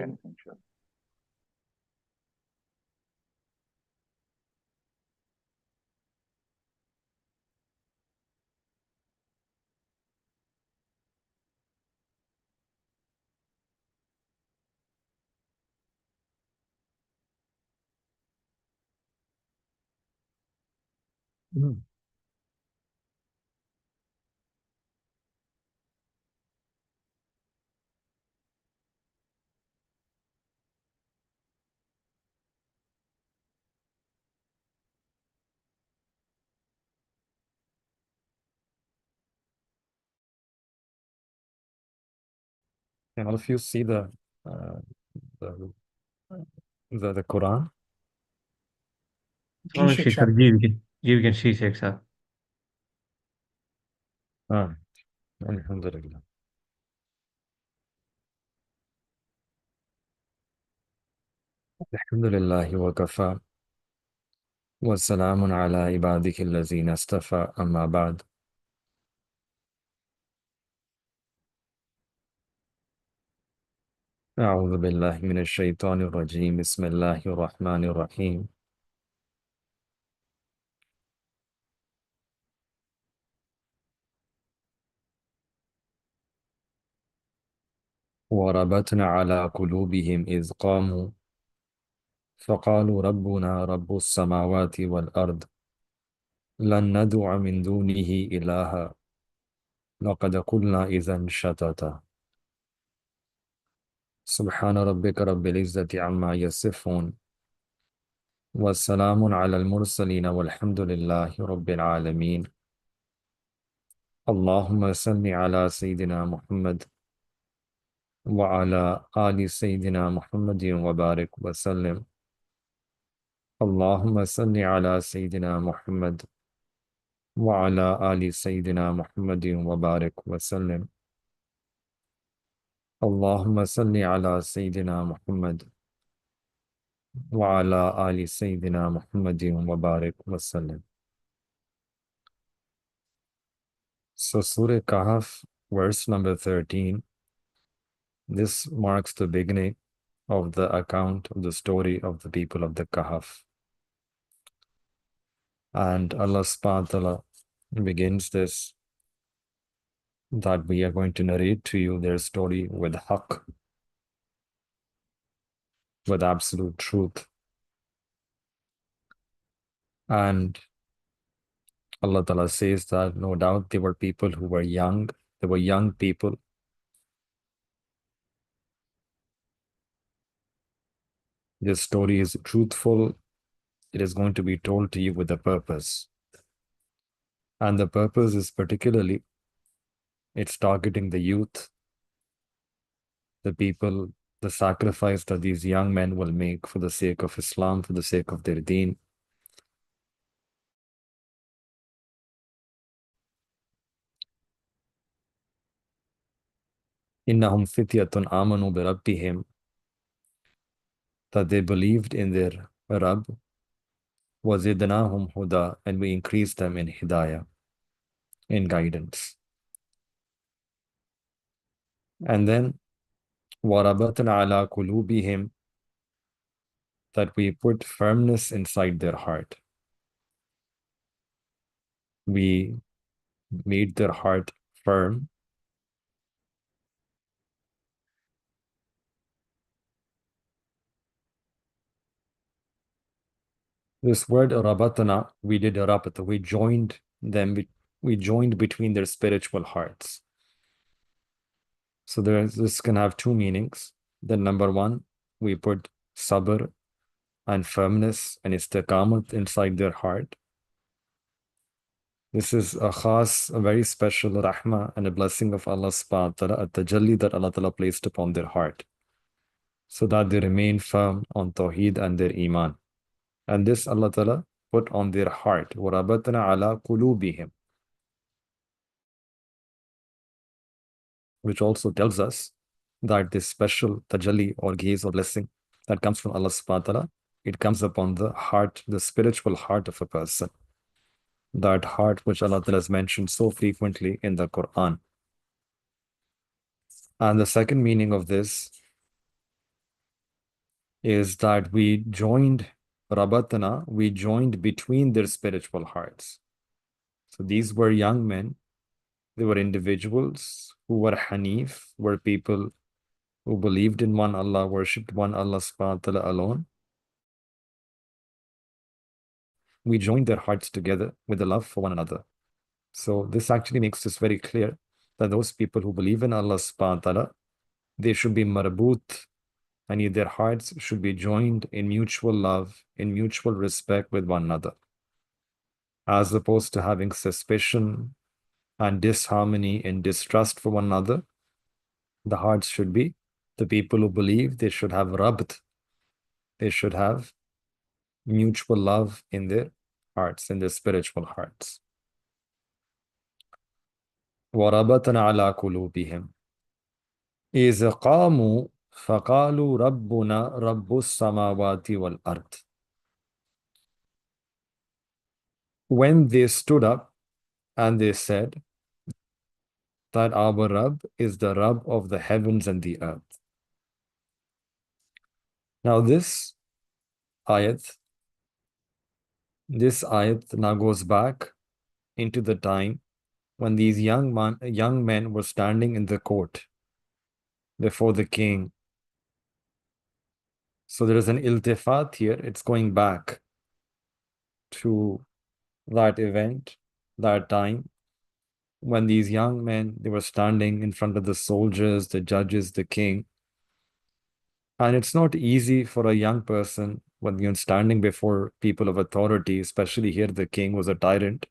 anything, sure. Mm. And all of you see uh, the the Quran. जी और Sheikh Sheikh sir साहब। जी we can see Sheikh साहब. Ah, Alhamdulillah. Alhamdulillah wa kafa wa salamun ala ibadihi allazina astafa amma ba'd. أعوذ بالله من الشيطان الرجيم بسم الله الرحمن الرحيم وربطنا على قلوبهم إذ قاموا فقالوا ربنا رب السماوات والأرض لن ندعو من دونه إلها لقد قلنا إذا شتتا سبحان ربك رب العزة عما يصفون والسلام على المرسلين والحمد لله رب العالمين اللهم صل على سيدنا محمد وعلى آل سيدنا محمد وبارك وسلم اللهم صل على سيدنا محمد وعلى آل سيدنا محمد وبارك وسلم اللهم صل على سيدنا محمد وعلى آل سيدنا محمد وبارك وسلم. So Surah Kahf, verse number 13, this marks the beginning of the account of the story of the people of the Kahf. And Allah subhanahu wa ta'ala begins this, that we are going to narrate to you their story with haqq, with absolute truth. And Allah Ta'ala says that no doubt they were people who were young, they were young people. This story is truthful, it is going to be told to you with a purpose. And the purpose is particularly, it's targeting the youth, the people, the sacrifice that these young men will make for the sake of Islam, for the sake of their deen. إِنَّهُمْ فِتْيَةٌ آمَنُوا بِرَبِّهِمْ, that they believed in their Rabb, وَزِدْنَاهُمْ هُدًى, and we increased them in hidayah, in guidance. And then وَرَبَطْنَا عَلَى قُلُوبِهِمْ, that we put firmness inside their heart. We made their heart firm. This word rabatana, we did a rabat, we joined them, we joined between their spiritual hearts. So this can have two meanings. Then number one, we put sabr and firmness and istiqamat inside their heart. This is a khas, a very special rahmah and a blessing of Allah subhanahu wa ta'ala, a tajalli that Allah ta'ala placed upon their heart, so that they remain firm on tawheed and their iman. And this Allah ta'ala put on their heart. وَرَبَطْنَا عَلَى قُلُوبِهِمْ, which also tells us that this special tajalli or gaze or blessing that comes from Allah subhanahu wa ta'ala, it comes upon the heart, the spiritual heart of a person. That heart which Allah ta'ala has mentioned so frequently in the Quran. And the second meaning of this is that we joined Rabatana, we joined between their spiritual hearts. So these were young men, they were individuals who were Hanif, were people who believed in one Allah, worshipped one Allah subhanahu wa ta'ala alone. We joined their hearts together with a love for one another. So this actually makes this very clear that those people who believe in Allah subhanahu wa ta'ala, they should be marbut, and their hearts should be joined in mutual love, in mutual respect with one another, as opposed to having suspicion and disharmony and distrust for one another. The hearts should be, the people who believe, they should have rabt, they should have mutual love in their hearts, in their spiritual hearts. وَرَبَطْنَا عَلَى قُلُوبِهِمْ إِذْ قَامُوا فَقَالُوا رَبُّنَا رَبُّ السَّمَاوَاتِ وَالْأَرْضِ. When they stood up and they said that our Rabb is the Rabb of the heavens and the earth. Now this ayat now goes back into the time when these young men were standing in the court before the king. So there is an iltifat here. It's going back to that event, that time when these young men, they were standing in front of the soldiers, the judges, the king. And it's not easy for a young person when you're standing before people of authority, especially here the king was a tyrant.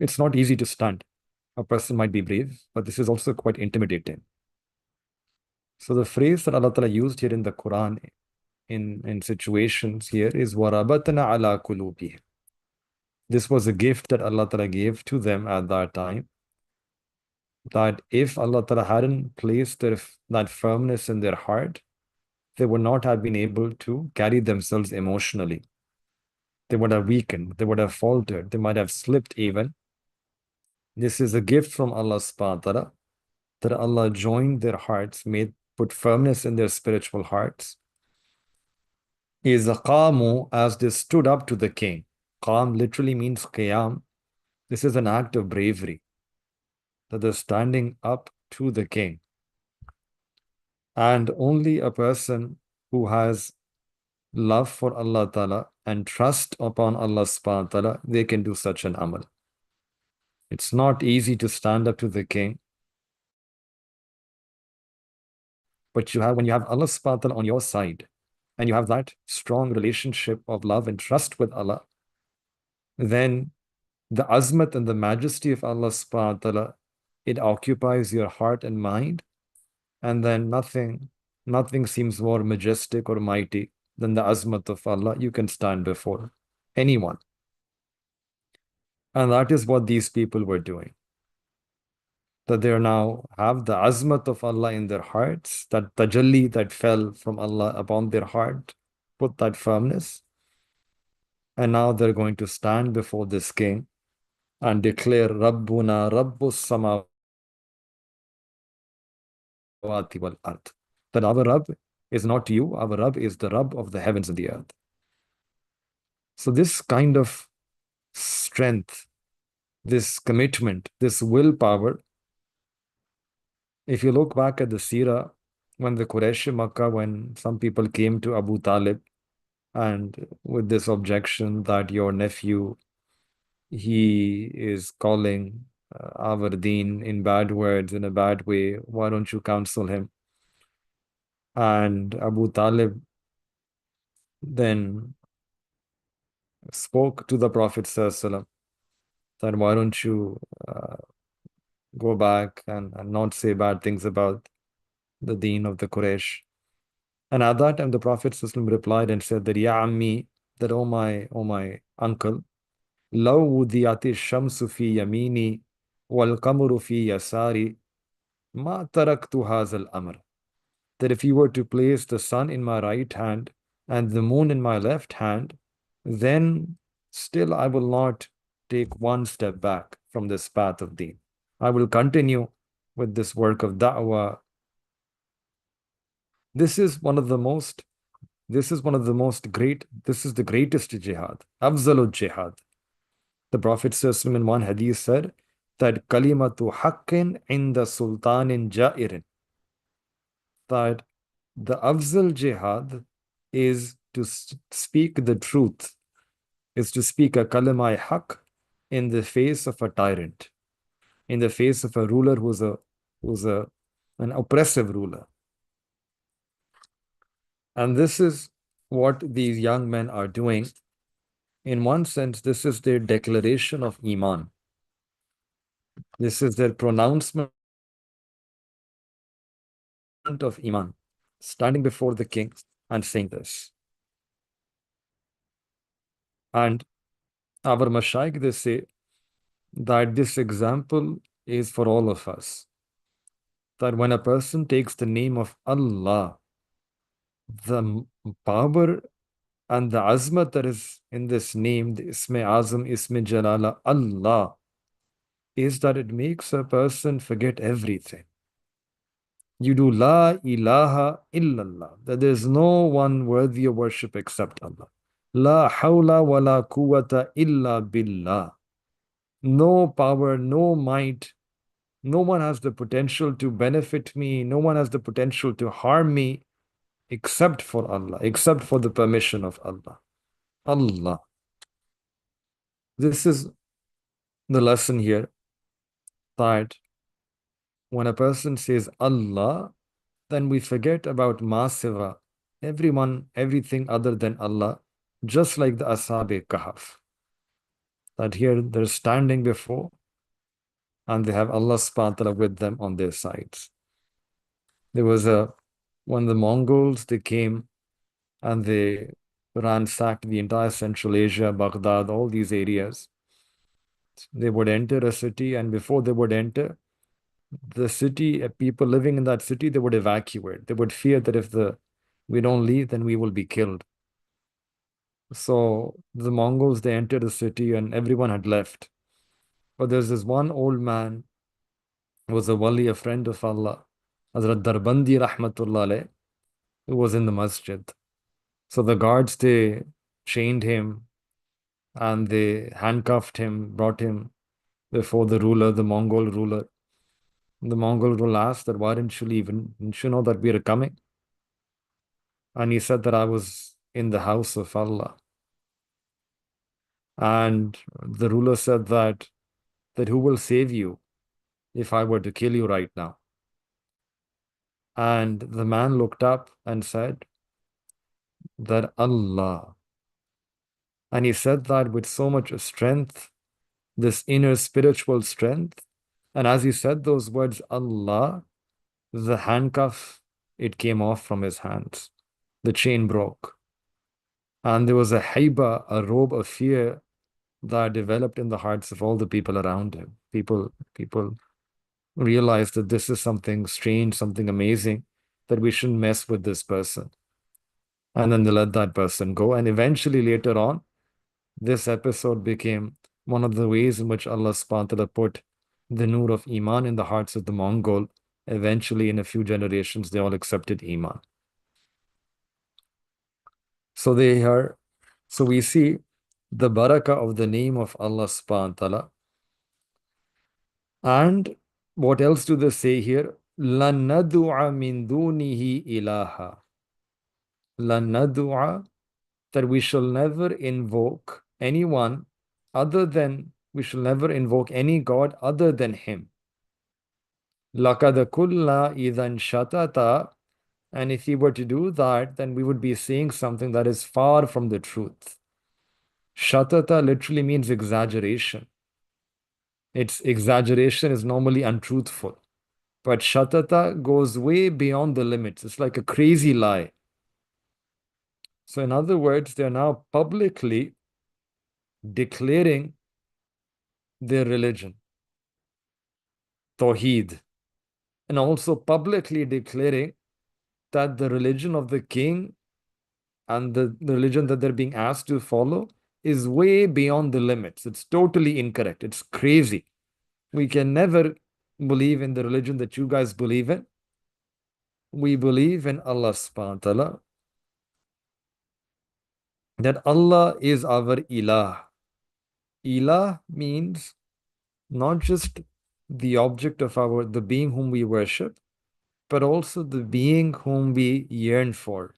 It's not easy to stand. A person might be brave, but this is also quite intimidating. So the phrase that Allah Ta'ala used here in the Quran in situations here is وَرَبَطْنَا عَلَى قُلُوبِهِمْ. This was a gift that Allah Ta'ala gave to them at that time, that if Allah Ta'ala hadn't placed that firmness in their heart, they would not have been able to carry themselves emotionally. They would have weakened, they would have faltered, they might have slipped even. This is a gift from Allah subhanahu wa ta'ala, that Allah joined their hearts, put firmness in their spiritual hearts. Is qamu, as they stood up to the king. Qam literally means qiyam. This is an act of bravery, that they're standing up to the king. And only a person who has love for Allah Ta'ala and trust upon Allah subhanahu wa ta'ala, they can do such an amal. It's not easy to stand up to the king, but when you have Allah subhanahu wa ta'ala on your side, and you have that strong relationship of love and trust with Allah, then the azmat and the majesty of Allah subhanahu wa ta'ala, it occupies your heart and mind, and then nothing seems more majestic or mighty than the azmat of Allah. You can stand before anyone. And that is what these people were doing. That they now have the azmat of Allah in their hearts, that tajalli that fell from Allah upon their heart, put that firmness. And now they're going to stand before this king and declare, Rabbuna Rabbus Samawati wal Ard. That our Rabb is not you, our Rabb is the Rabb of the heavens and the earth. So this kind of strength, this commitment, this willpower, if you look back at the Seerah, when the Quraysh Makkah, when some people came to Abu Talib and with this objection that your nephew, he is calling our deen in bad words, in a bad way, why don't you counsel him? And Abu Talib then spoke to the Prophet ﷺ that why don't you go back and not say bad things about the deen of the Quraysh. And at that time, the Prophet ﷺ replied and said that, Ya Ammi, that oh my uncle, law wudiyati shamsu fi yamini wal qamru fi yasari ma taraktu hazal amr. That if you were to place the sun in my right hand and the moon in my left hand, then still I will not take one step back from this path of deen. I will continue with this work of da'wah, This is one of the most, this is one of the most great, this is the greatest jihad, afzalul jihad. The Prophet ﷺ in one hadith said that kalimatu haqqin inda sultanin ja'irin, that the afzal jihad is to speak the truth, is to speak a kalima haqq in the face of a tyrant, in the face of a ruler who's an oppressive ruler. And this is what these young men are doing. In one sense, this is their declaration of Iman. This is their pronouncement of Iman, standing before the king and saying this. And our Mashaykh, they say that this example is for all of us. That when a person takes the name of Allah, the power and the azmat that is in this name, the Isme Azam, Isme Jalala, Allah, is that it makes a person forget everything. You do La ilaha illallah, that there is no one worthy of worship except Allah. La hawla wa la quwwata illa billah. No power, no might, no one has the potential to benefit me, no one has the potential to harm me except for Allah, except for the permission of Allah. Allah. This is the lesson here, that when a person says Allah, then we forget about ma siwa, everyone, everything other than Allah, just like the Ashab-e Kahf. That here they're standing before and they have Allah subhanahu wa ta'ala with them on their sides. There was when the Mongols, they came and they ransacked the entire Central Asia, Baghdad, all these areas. They would enter a city, and before they would enter the city, people living in that city, they would evacuate. They would fear that if we don't leave, then we will be killed. So the Mongols, they entered the city and everyone had left. But there's this one old man who was a wali, a friend of Allah, Hazrat Darbandi Rahmatullah alayh, who was in the masjid. So the guards, they chained him and they handcuffed him, brought him before the ruler, the Mongol ruler. The Mongol ruler asked that, why didn't you leave? Didn't you know that we are coming? And he said that I was in the house of Allah. And the ruler said that who will save you if I were to kill you right now? And the man looked up and said that Allah. And he said that with so much strength, this inner spiritual strength. And as he said those words, Allah, the handcuff, it came off from his hands. The chain broke. And there was a haiba, a robe of fear that developed in the hearts of all the people around him. People realized that this is something strange, something amazing, that we shouldn't mess with this person. And then they let that person go. And eventually, later on, this episode became one of the ways in which Allah subhanahu wa ta'ala put the nur of Iman in the hearts of the Mongol. Eventually, in a few generations, they all accepted Iman. So we see the barakah of the name of Allah subhanahu wa ta'ala. And what else do they say here? لَنَّدُعَ مِن دُونِهِ إِلَهًا. لَنَّدُعَ, that we shall never invoke anyone other than, we shall never invoke any God other than Him. لَقَدْ كُلَّا إِذًا شَتَتَ. And if we were to do that, then we would be saying something that is far from the truth. Shatata literally means exaggeration. Its exaggeration is normally untruthful. But shatata goes way beyond the limits. It's like a crazy lie. So in other words, they're now publicly declaring their religion, Tawheed, and also publicly declaring that the religion of the king and the religion that they're being asked to follow is way beyond the limits. It's totally incorrect. It's crazy. We can never believe in the religion that you guys believe in. we believe in Allah subhanahu wa ta'ala, that Allah is our ilah. Ilah means not just the object of the being whom we worship, but also the being whom we yearn for,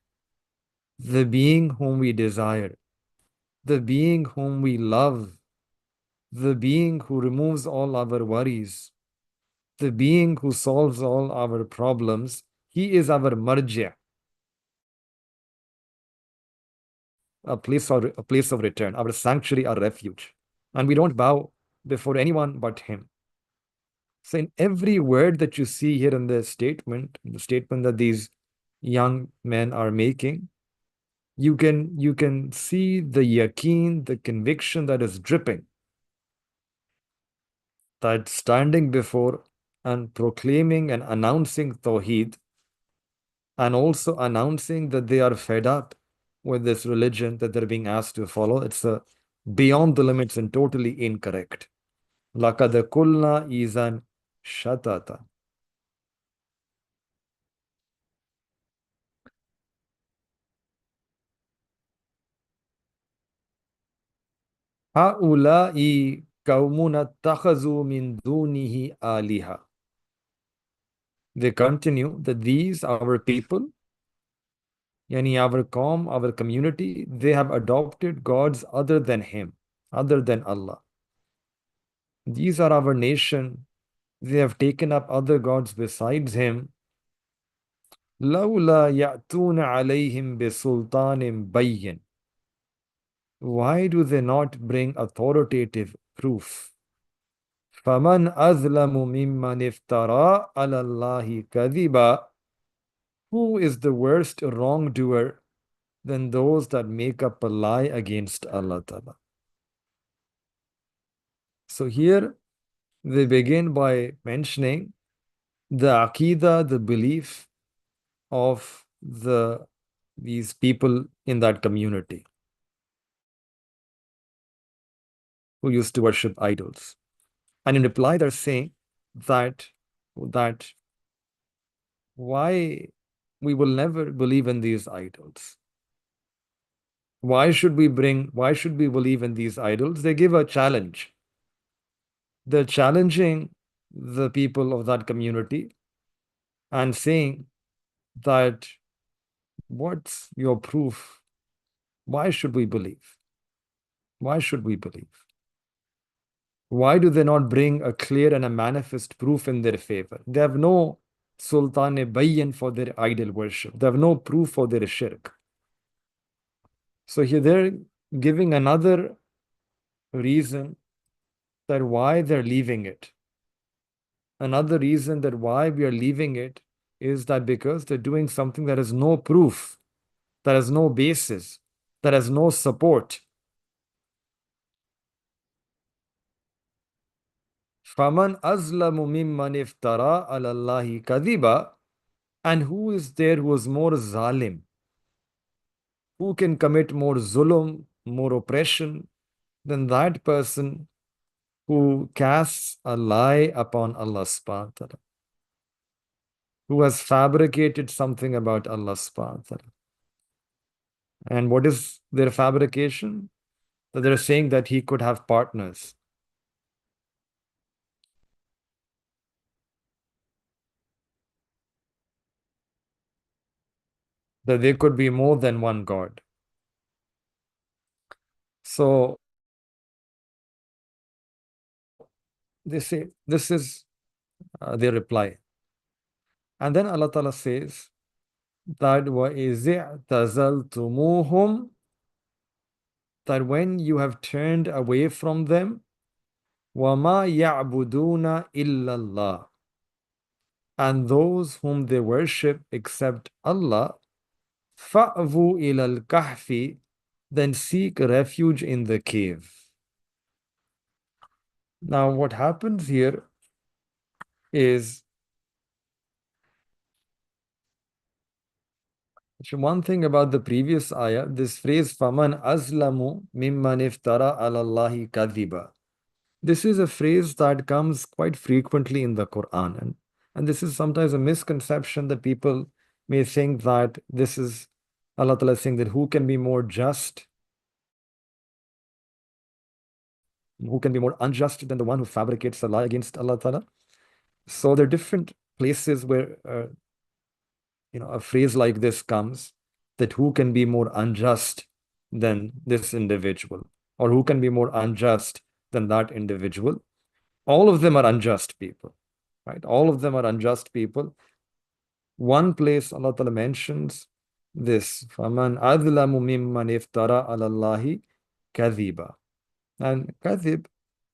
the being whom we desire, the being whom we love, the being who removes all our worries, the being who solves all our problems. He is our marji', a place of return, our sanctuary, our refuge. And we don't bow before anyone but him. So in every word that you see here in the statement that these young men are making, you can see the yaqeen, the conviction that is dripping, that standing before and proclaiming and announcing Tawheed, and also announcing that they are fed up with this religion that they're being asked to follow. It's beyond the limits and totally incorrect. لَقَدْ قُلْنَا إِذًا شَتَتًا. هَؤُلَاءِ قَوْمٌ اتَّخَذُوا مِن دُونِهِ آلِهَةً. They continue that these, our people, yani our qawm, our community, they have adopted gods other than him, other than Allah. These are our nation. They have taken up other gods besides him. لَوْلَا يَأْتُونَ عَلَيْهِمْ بِسُلْطَانٍ بَيِّنٍ. Why do they not bring authoritative proof? فَمَنْ أَظْلَمُ مِمَّنِ افْتَرَى عَلَى اللَّهِ كَذِبًا. Who is the worst wrongdoer than those that make up a lie against Allah Ta'ala? So here they begin by mentioning the aqidah, the belief of these people in that community who used to worship idols. And in reply, they're saying that why we will never believe in these idols. Why should we believe in these idols? They give a challenge. They're challenging the people of that community and saying that, what's your proof? Why should we believe? Why should we believe? Why do they not bring a clear and a manifest proof in their favor? They have no sultan-e-bayyin for their idol worship. They have no proof for their shirk. So here they're giving another reason that why they're leaving it. Another reason that why we are leaving it is that because they're doing something that has no proof, that has no basis, that has no support. فَمَنْ أَظْلَمُ مِمَّنِ افْتَرَى عَلَى اللَّهِ كَذِبًا. And who is there who is more zalim? Who can commit more zulm, more oppression than that person who casts a lie upon Allah subhanahu wa ta'ala, who has fabricated something about Allah subhanahu wa ta'ala. And what is their fabrication? That they're saying that he could have partners. That there could be more than one God. So they say, this is their reply. And then Allah Ta'ala says that وَإِذِ اعْتَزَلْتُمُوهُمْ, that when you have turned away from them, وَمَا يَعْبُدُونَ إِلَّا اللَّهِ, and those whom they worship except Allah, فَأْوُوا إِلَى الْكَهْفِ, then seek refuge in the cave. Now what happens here is, one thing about the previous ayah, this phrase فَمَنْ أَظْلَمُ مِمَّنِ افْتَرَى عَلَى اللَّهِ كَذِبًا. This is a phrase that comes quite frequently in the Quran. And this is sometimes a misconception that people may think that this is Allah Ta'ala saying that who can be more just, who can be more unjust than the one who fabricates a lie against Allah Ta'ala. So there are different places where a phrase like this comes, that who can be more unjust than this individual, or who can be more unjust than that individual. All of them are unjust people, right? All of them are unjust people. One place Allah Ta'ala mentions this, فَمَنْ أَظْلَمُ مِمَّنْ افترى على الله كذبا. And kadhib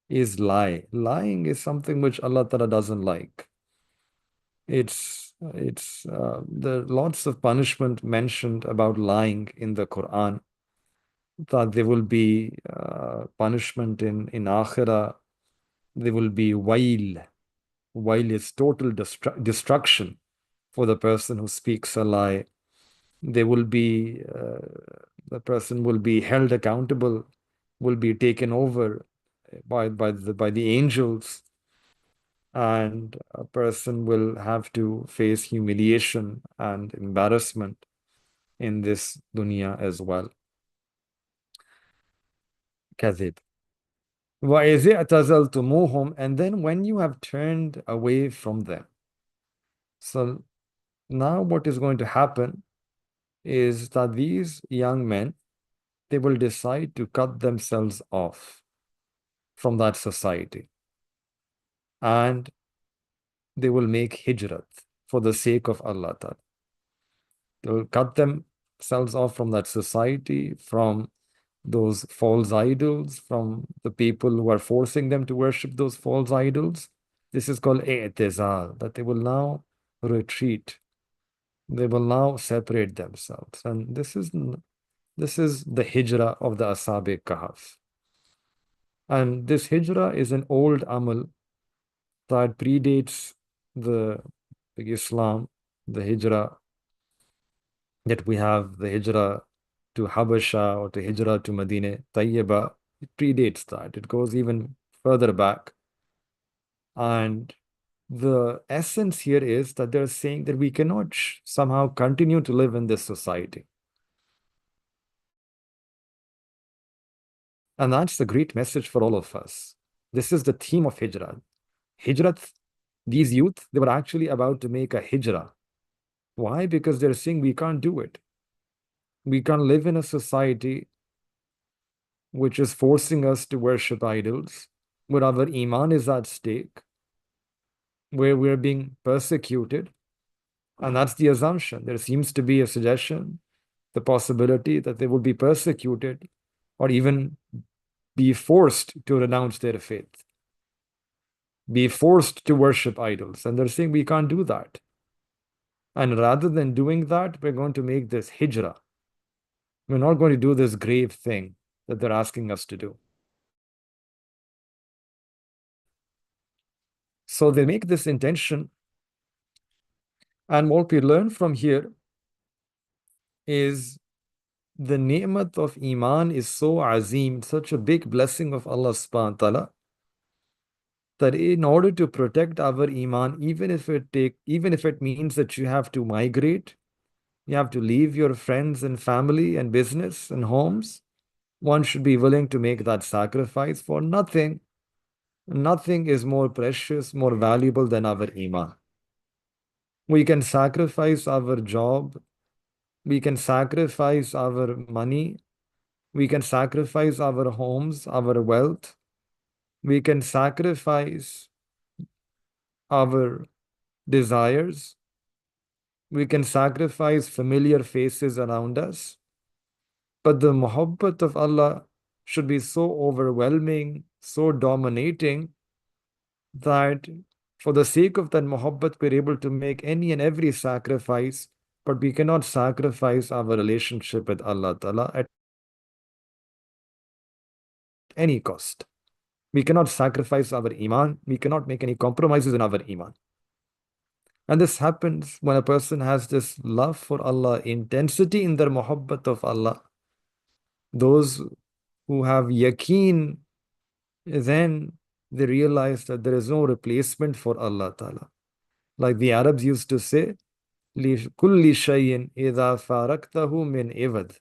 is lie. Lying is something which Allah Ta'ala doesn't like. There are lots of punishment mentioned about lying in the Quran, that there will be punishment in Akhirah. There will be wail. Wail is total destruction for the person who speaks a lie. There will be the person will be held accountable, will be taken over by the angels, and a person will have to face humiliation and embarrassment in this dunya as well. Kadhib. وَإِذِ اعْتَزَلْتُمُوهُمْ, and then when you have turned away from them. So now what is going to happen is that these young men, they will decide to cut themselves off from that society, and they will make hijrat for the sake of Allah Ta'ala. They will cut themselves off from that society, from those false idols, from the people who are forcing them to worship those false idols. This is called i'tizal, that they will now retreat. They will now separate themselves. And this is the hijrah of the Ashab-e Kahf. And this hijrah is an old amal that predates the Islam, the hijrah that we have, the hijrah to Habasha or to hijrah to Medina Tayyibah. It predates that. It goes even further back. And the essence here is that they're saying that we cannot somehow continue to live in this society. And that's the great message for all of us. This is the theme of hijrah. Hijrat, these youth, they were actually about to make a hijrah. Why? Because they're saying we can't do it. We can't live in a society which is forcing us to worship idols, where our iman is at stake, where we're being persecuted. And that's the assumption. There seems to be a suggestion, the possibility that they will be persecuted or even be forced to renounce their faith, be forced to worship idols. And they're saying we can't do that. And rather than doing that, we're going to make this hijrah. We're not going to do this grave thing that they're asking us to do. So they make this intention. And what we learn from here is the ni'mat of iman is so azim, such a big blessing of Allah subhanahu wa ta'ala, that in order to protect our iman, even if it means that you have to migrate, you have to leave your friends and family and business and homes, one should be willing to make that sacrifice. For nothing is more precious, more valuable than our iman. We can sacrifice our job, we can sacrifice our money, we can sacrifice our homes, our wealth, we can sacrifice our desires, we can sacrifice familiar faces around us. But the muhabbat of Allah should be so overwhelming, so dominating, that for the sake of that muhabbat, we're able to make any and every sacrifice, but we cannot sacrifice our relationship with Allah Ta'ala at any cost. We cannot sacrifice our iman. We cannot make any compromises in our iman. And this happens when a person has this love for Allah, intensity in their muhabbat of Allah. Those who have yaqeen, then they realize that there is no replacement for Allah Ta'ala. Like the Arabs used to say, لِكُلِّ شَيْءٍ إِذَا فَارَقْتَهُ مِنْ إِوَدٍ.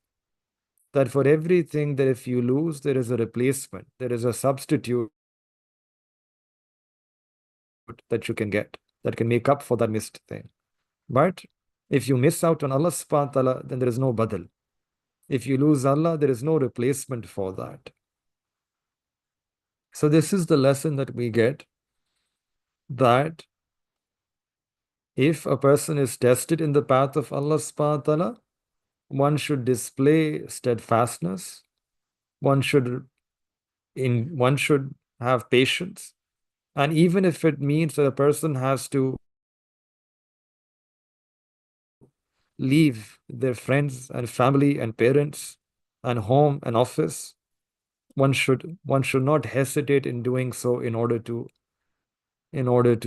That for everything that if you lose, there is a replacement, there is a substitute that you can get that can make up for that missed thing. But if you miss out on Allah subhanahu wa ta'ala, then there is no badal. If you lose Allah, there is no replacement for that. So this is the lesson that we get, that if a person is tested in the path of Allah subhanahu wa ta'ala, one should display steadfastness, one should have patience. And even if it means that a person has to leave their friends and family and parents and home and office, one should not hesitate in doing so in order to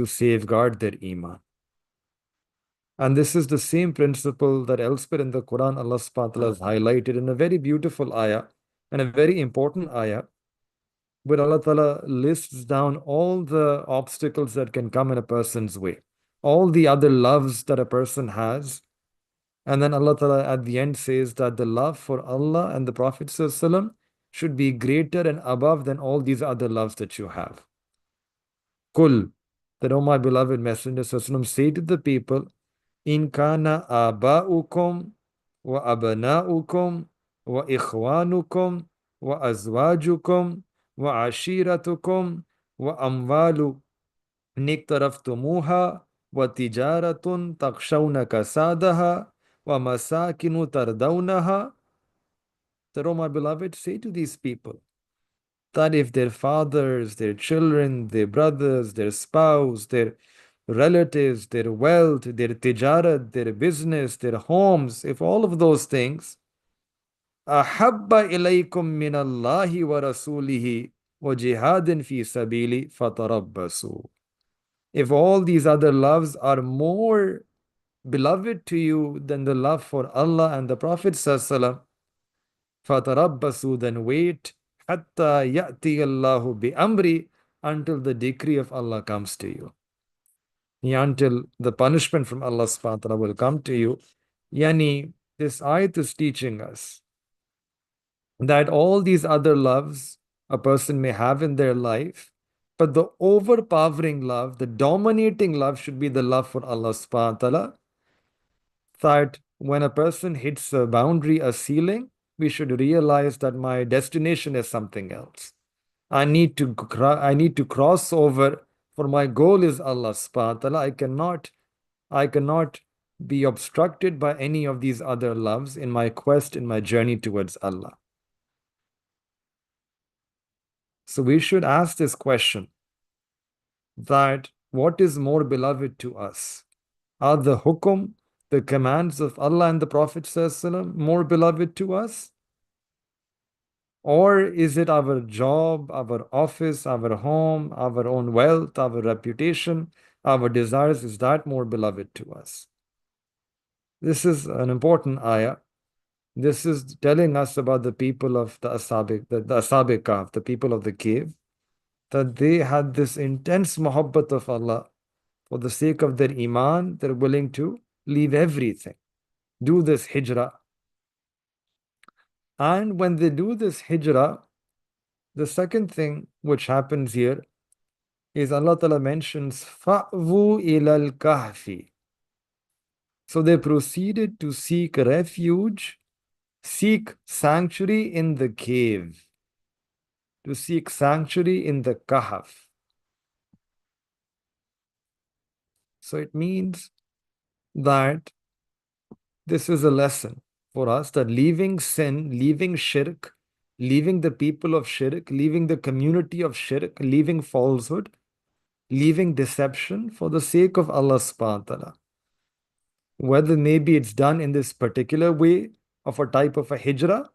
safeguard their iman. And this is the same principle that elsewhere in the Quran Allah subhanahu wa ta'ala has highlighted in a very beautiful ayah and a very important ayah, where Allah ta'ala lists down all the obstacles that can come in a person's way, all the other loves that a person has. And then Allah Ta'ala at the end says that the love for Allah and the Prophet ﷺ should be greater and above than all these other loves that you have. Kul, that, O my beloved Messenger ﷺ, say to the people, In kana aba'ukum wa abana'ukum wa ikhwanukum wa azwajukum wa ashiratukum wa amwalu niktaraftumuha wa tijaratun takshawna kasadaha wa masakinu tardawnaha. That, O my beloved, say to these people that if their fathers, their children, their brothers, their spouse, their relatives, their wealth, their tijarat, their business, their homes, if all of those things, ahabba ilaykum min Allahi wa rasulihi wa jihadin fi sabili fatarabbasu. If all these other loves are more beloved to you than the love for Allah and the Prophet sallallahu, fatarabbasu, then wait, hatta ya'ti Allahu bi amri, until the decree of Allah comes to you. Until the punishment from Allah subhanahu wa ta'ala will come to you. Yani, this ayat is teaching us that all these other loves a person may have in their life, but the overpowering love, the dominating love should be the love for Allah subhanahu wa ta'ala. That when a person hits a boundary, a ceiling, we should realize that my destination is something else. I need to cross over, for my goal is Allah subhanahu wa ta'ala. I cannot be obstructed by any of these other loves in my quest, in my journey towards Allah. So we should ask this question, that what is more beloved to us? Are the hukum, the commands of Allah and the Prophet ﷺ more beloved to us? Or is it our job, our office, our home, our own wealth, our reputation, our desires, is that more beloved to us? This is an important ayah. This is telling us about the people of the Ashab Kahf, the people of the cave, that they had this intense muhabbat of Allah. For the sake of their iman, they're willing to leave everything, do this hijrah. And when they do this hijrah, the second thing which happens here is Allah Ta'ala mentions fa'vu ilal kahfi. So they proceeded to seek refuge, seek sanctuary in the cave, to seek sanctuary in the kahf. So it means that this is a lesson for us, that leaving sin, leaving shirk, leaving the people of shirk, leaving the community of shirk, leaving falsehood, leaving deception for the sake of Allah subhanahu wa ta'ala. Whether maybe it's done in this particular way of a type of a hijrah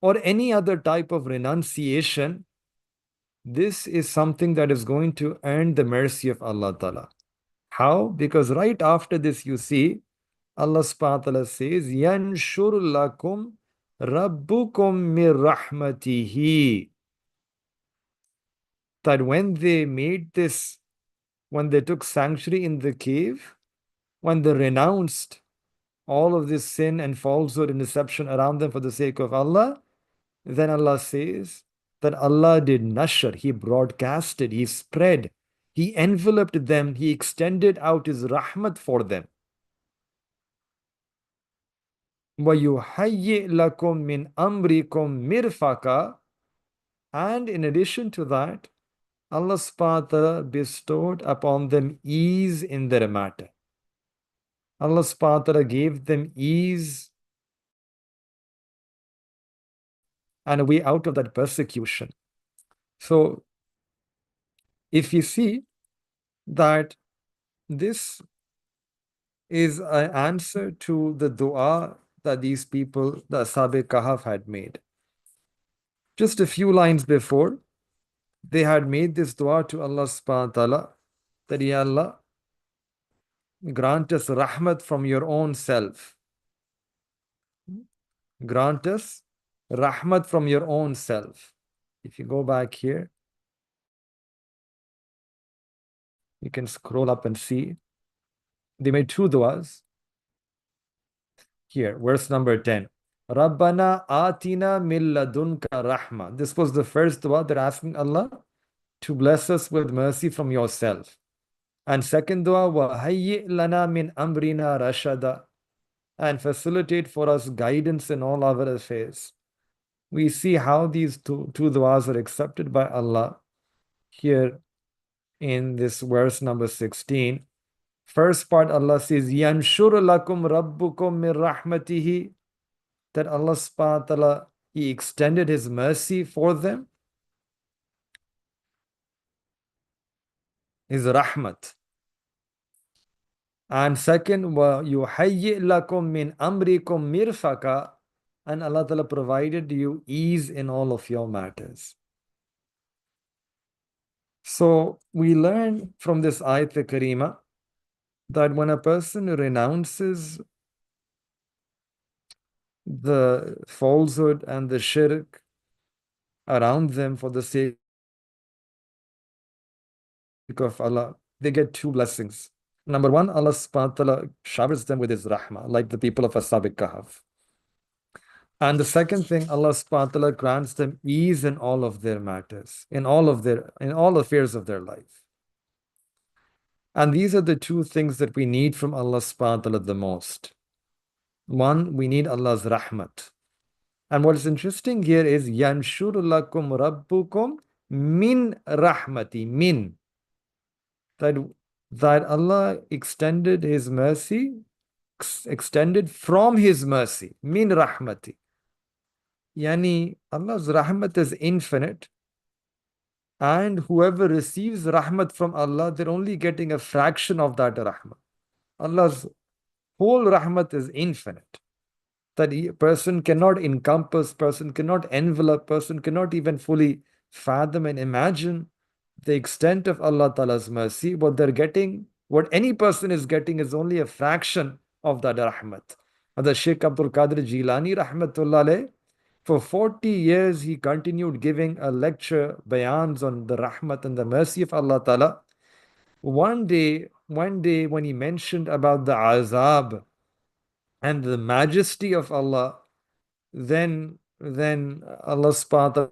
or any other type of renunciation, this is something that is going to earn the mercy of Allah ta'ala. How? Because right after this, you see, Allah subhanahu wa ta'ala says, Yanshur lakum rabbukum mir rahmatihi. That when they made this, when they took sanctuary in the cave, when they renounced all of this sin and falsehood and deception around them for the sake of Allah, then Allah says that Allah did nashr, He broadcasted, He spread, He enveloped them, He extended out His rahmat for them. وَيُحَيِّئْ لَكُم مِّنْ أَمْرِكُم مِّرْفَقًا. And in addition to that, Allah subhanahu wa ta'ala bestowed upon them ease in their matter. Allah subhanahu wa ta'ala gave them ease and a way out of that persecution. So, if you see that this is an answer to the dua that these people, the Ashab Kahf, had made. Just a few lines before, they had made this dua to Allah subhanahu wa ta'ala that, Ya Allah, grant us rahmat from your own self. Grant us rahmat from your own self. If you go back here, you can scroll up and see. They made two duas. Here, verse number 10. Rabbana atina min ladunka rahma. This was the first dua. They're asking Allah to bless us with mercy from yourself. And second dua, wa hayyi lana min amrina rashada. And facilitate for us guidance in all our affairs. We see how these two duas are accepted by Allah here in this verse number 16. First part, Allah says, Yanshur lakum rabbukum min rahmatihi, that Allah subhanahu wa ta'ala, He extended His mercy for them, His rahmat. And second, wa yuhayyi lakum min amrikum mirfaka, and Allah ta'ala provided you ease in all of your matters. So we learn from this ayat karima that when a person renounces the falsehood and the shirk around them for the sake of Allah, they get two blessings. Number one, Allah subhanahu wa ta'ala showers them with His rahmah, like the people of Ashab Kahf. And the second thing, Allah subhanahu wa ta'ala grants them ease in all of their matters, in all affairs of their life. And these are the two things that we need from Allah subhanahu wa ta'ala the most. One, we need Allah's rahmat. And what is interesting here is Yanshur lakum rabbukum min rahmati, min. That Allah extended His mercy, extended from His mercy, min rahmati. Yani Allah's rahmat is infinite, and whoever receives rahmat from Allah, they're only getting a fraction of that rahmat. Allah's whole rahmat is infinite, that a person cannot encompass, person cannot envelop, person cannot even fully fathom and imagine the extent of Allah Ta'ala's mercy. What they're getting, what any person is getting, is only a fraction of that rahmat. And the Sheikh Abdul Qadir Jilani, rahmatullah alayh, for 40 years he continued giving a lecture, bayans on the rahmat and the mercy of Allah Ta'ala. One day when he mentioned about the azab and the majesty of Allah, then Allah subhanahu wa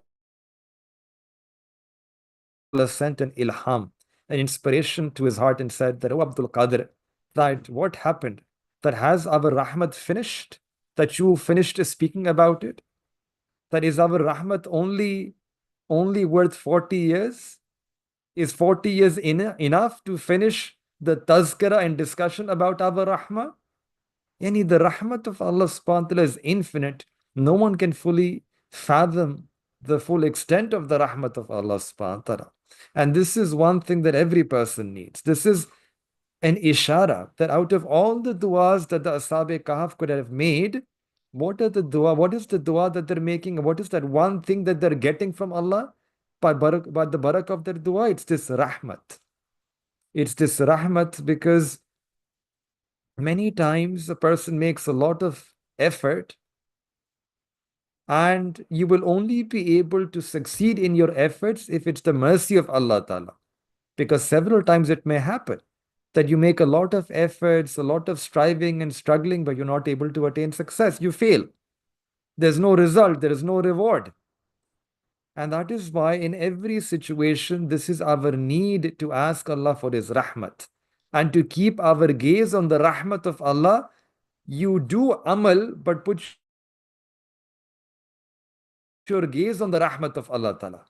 ta'ala sent an ilham, an inspiration to his heart, and said that, "Oh Abdul Qadir, that what happened? That has our rahmat finished? That you finished speaking about it? That is our rahmat only worth 40 years? Is 40 years enough to finish the tazkara and discussion about our rahmah?" Yani the rahmat of Allah subhanahu wa ta'ala is infinite. No one can fully fathom the full extent of the rahmat of Allah subhanahu wa ta'ala. And this is one thing that every person needs. This is an ishara that out of all the du'as that the Ashab Kahf could have made, what is the dua that they're making? What is that one thing that they're getting from Allah by the barak of their dua? It's this rahmat. It's this rahmat, because many times a person makes a lot of effort, and you will only be able to succeed in your efforts if it's the mercy of Allah Ta'ala. Because several times it may happen that you make a lot of efforts, a lot of striving and struggling, but you're not able to attain success. You fail. There's no result, there is no reward. And that is why, in every situation, this is our need to ask Allah for His rahmat and to keep our gaze on the rahmat of Allah. You do amal, but put your gaze on the rahmat of Allah Ta'ala.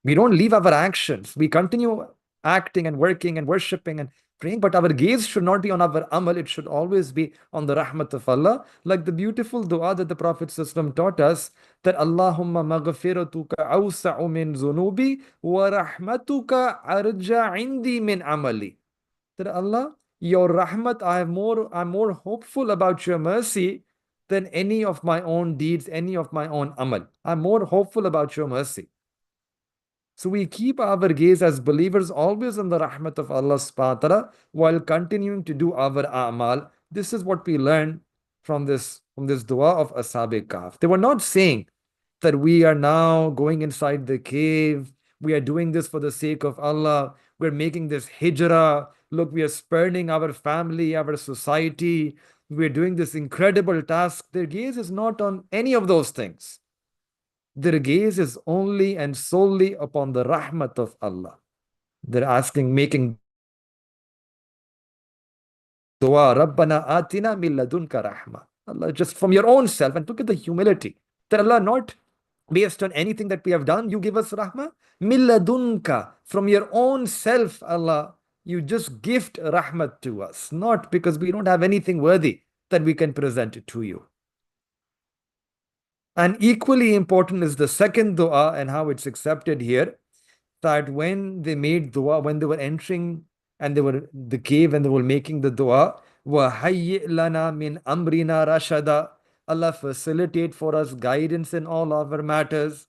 We don't leave our actions. We continue acting and working and worshipping and praying, but our gaze should not be on our amal. It should always be on the rahmat of Allah. Like the beautiful dua that the Prophet ﷺ taught us, that Allahumma maghfiratuka awsa'u min zunubi wa rahmatuka arja indi min amali. That Allah, your rahmat, I'm more hopeful about your mercy than any of my own deeds, any of my own amal. I'm more hopeful about your mercy. So we keep our gaze as believers always on the rahmat of Allah subhanahu wa ta'ala while continuing to do our a'mal. This is what we learn from this dua of Ashab Kahf. They were not saying that we are now going inside the cave, we are doing this for the sake of Allah, we're making this hijrah, look, we are spurning our family, our society, we're doing this incredible task. Their gaze is not on any of those things. Their gaze is only and solely upon the rahmat of Allah. They're asking, making dua, Rabbana atina min ladunka rahma. Allah, just from your own self, and look at the humility. That Allah, not based on anything that we have done, you give us rahmah. Min ladunka, from your own self, Allah, you just gift rahmat to us, not because we don't have anything worthy that we can present it to you. And equally important is the second dua and how it's accepted here, that when they made dua, when they were entering and they were the cave and they were making the dua, وَهَيِّئْ لَنَا مِنْ أَمْرِنَا رَشَدًا, Allah facilitate for us guidance in all our matters.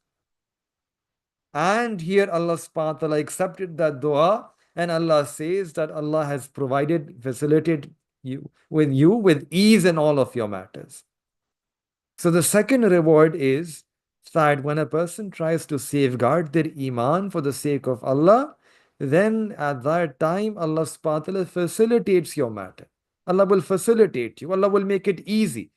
And here Allah subhanahu wa ta'ala accepted that dua, and Allah says that Allah has facilitated you with ease in all of your matters. So the second reward is that when a person tries to safeguard their iman for the sake of Allah, then at that time Allah subhanahu wa ta'ala facilitates your matter. Allah will facilitate you. Allah will make it easy.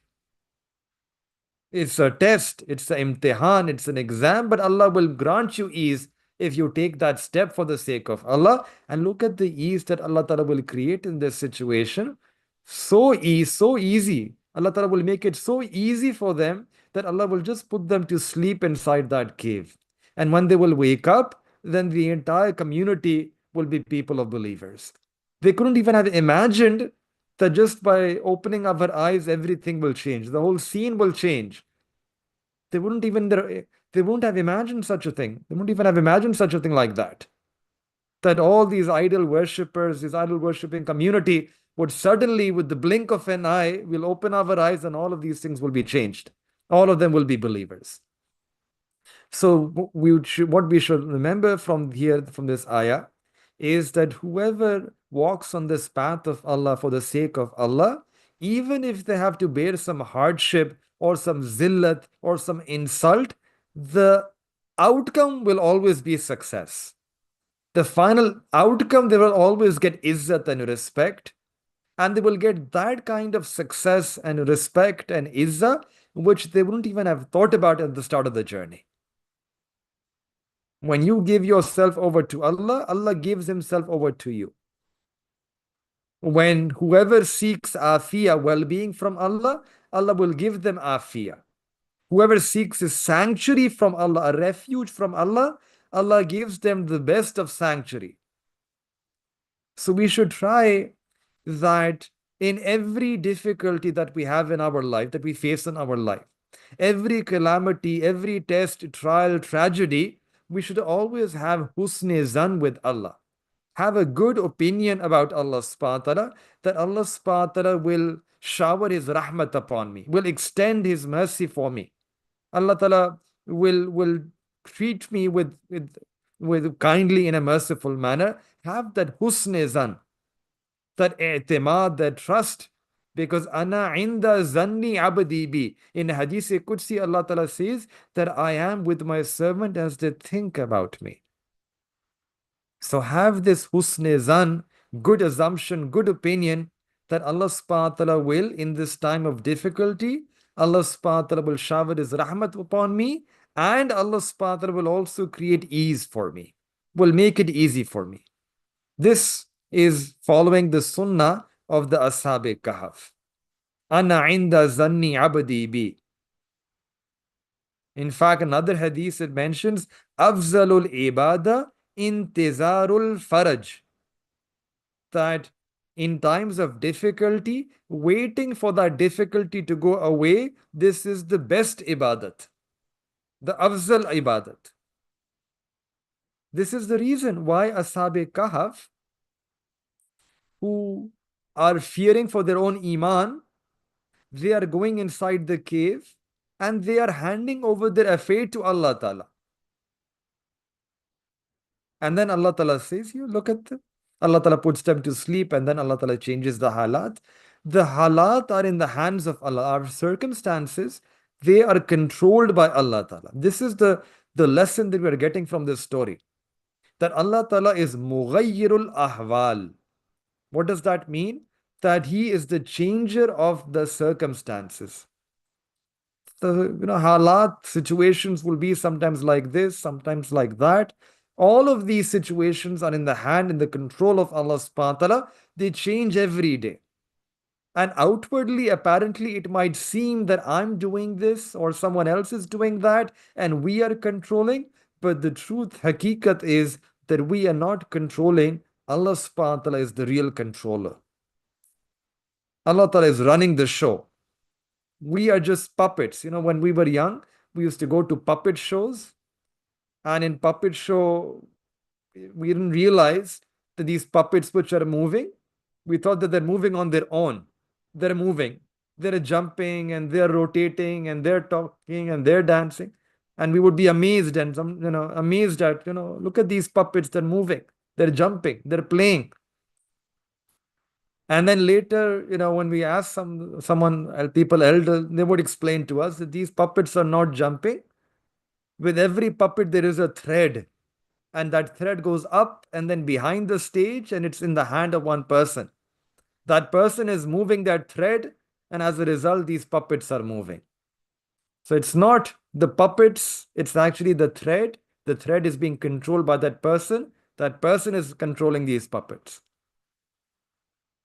It's a test, it's an imtihan, it's an exam, but Allah will grant you ease if you take that step for the sake of Allah. And look at the ease that Allah Ta'ala will create in this situation. So easy. Allah Ta'ala will make it so easy for them that Allah will just put them to sleep inside that cave. And when they will wake up, then the entire community will be people of believers. They couldn't even have imagined that just by opening our eyes, everything will change. The whole scene will change. They wouldn't have imagined such a thing. They wouldn't even have imagined such a thing like that. That all these idol worshippers, this idol worshipping community would suddenly, with the blink of an eye, will open our eyes and all of these things will be changed. All of them will be believers. So what we should remember from here, from this ayah, is that whoever walks on this path of Allah for the sake of Allah, even if they have to bear some hardship or some zillat or some insult, the outcome will always be success. The final outcome, they will always get izzat and respect, and they will get that kind of success and respect and izzah which they wouldn't even have thought about at the start of the journey. When you give yourself over to Allah, Allah gives Himself over to you. When whoever seeks afiyah, well-being from Allah, Allah will give them afiyah. Whoever seeks a sanctuary from Allah, a refuge from Allah, Allah gives them the best of sanctuary. So we should try that in every difficulty that we have in our life, that we face in our life, every calamity, every test, trial, tragedy, we should always have husn zan with Allah. Have a good opinion about Allah subhanahu wa ta'ala, that Allah subhanahu wa ta'ala will shower His rahmat upon me, will extend His mercy for me. Allah ta'ala will treat me with kindly in a merciful manner. Have that husn zan, that i'timad, that trust, because ana inda zanni abdi bi. In Hadith Qudsi, Allah Ta'ala says that I am with my servant as they think about me. So have this husn zan good assumption, good opinion that Allah subhanahu wa ta'ala will, in this time of difficulty, Allah subhanahu wa ta'ala will shower His rahmat upon me, and Allah subhanahu wa ta'ala will also create ease for me, will make it easy for me. This is following the sunnah of the Ashab-e Kahf. Ana inda zanni abdi bi. In fact, another hadith it mentions afzalul ibada intizarul faraj. That in times of difficulty, waiting for that difficulty to go away, this is the best ibadat, the afzal ibadat. This is the reason why Ashab-e Kahf, who are fearing for their own iman, they are going inside the cave and they are handing over their affair to Allah Ta'ala. And then Allah Ta'ala says, you look at them. Allah Ta'ala puts them to sleep and then Allah Ta'ala changes the halat. The halat are in the hands of Allah. Our circumstances, they are controlled by Allah Ta'ala. This is the lesson that we are getting from this story. That Allah Ta'ala is mughayyirul ahwal. What does that mean? That He is the changer of the circumstances. The halat situations will be sometimes like this, sometimes like that. All of these situations are in the hand, in the control of Allah subhanahu wa ta'ala. They change every day. And outwardly, apparently, it might seem that I'm doing this or someone else is doing that and we are controlling. But the truth, hakikat, is that we are not controlling. Allah subhanahu wa ta'ala is the real controller. Allah ta'ala is running the show. We are just puppets. When we were young, we used to go to puppet shows. And in puppet show, we didn't realize that these puppets which are moving, we thought that they're moving on their own. They're moving. They're jumping and they're rotating and they're talking and they're dancing. And we would be amazed and amazed at, look at these puppets, they're moving, they're jumping, they're playing. And then later, when we ask someone, people elder, they would explain to us that these puppets are not jumping. With every puppet, there is a thread, and that thread goes up and then behind the stage, and it's in the hand of one person. That person is moving that thread, and as a result, these puppets are moving. So it's not the puppets, it's actually the thread. The thread is being controlled by that person. That person is controlling these puppets.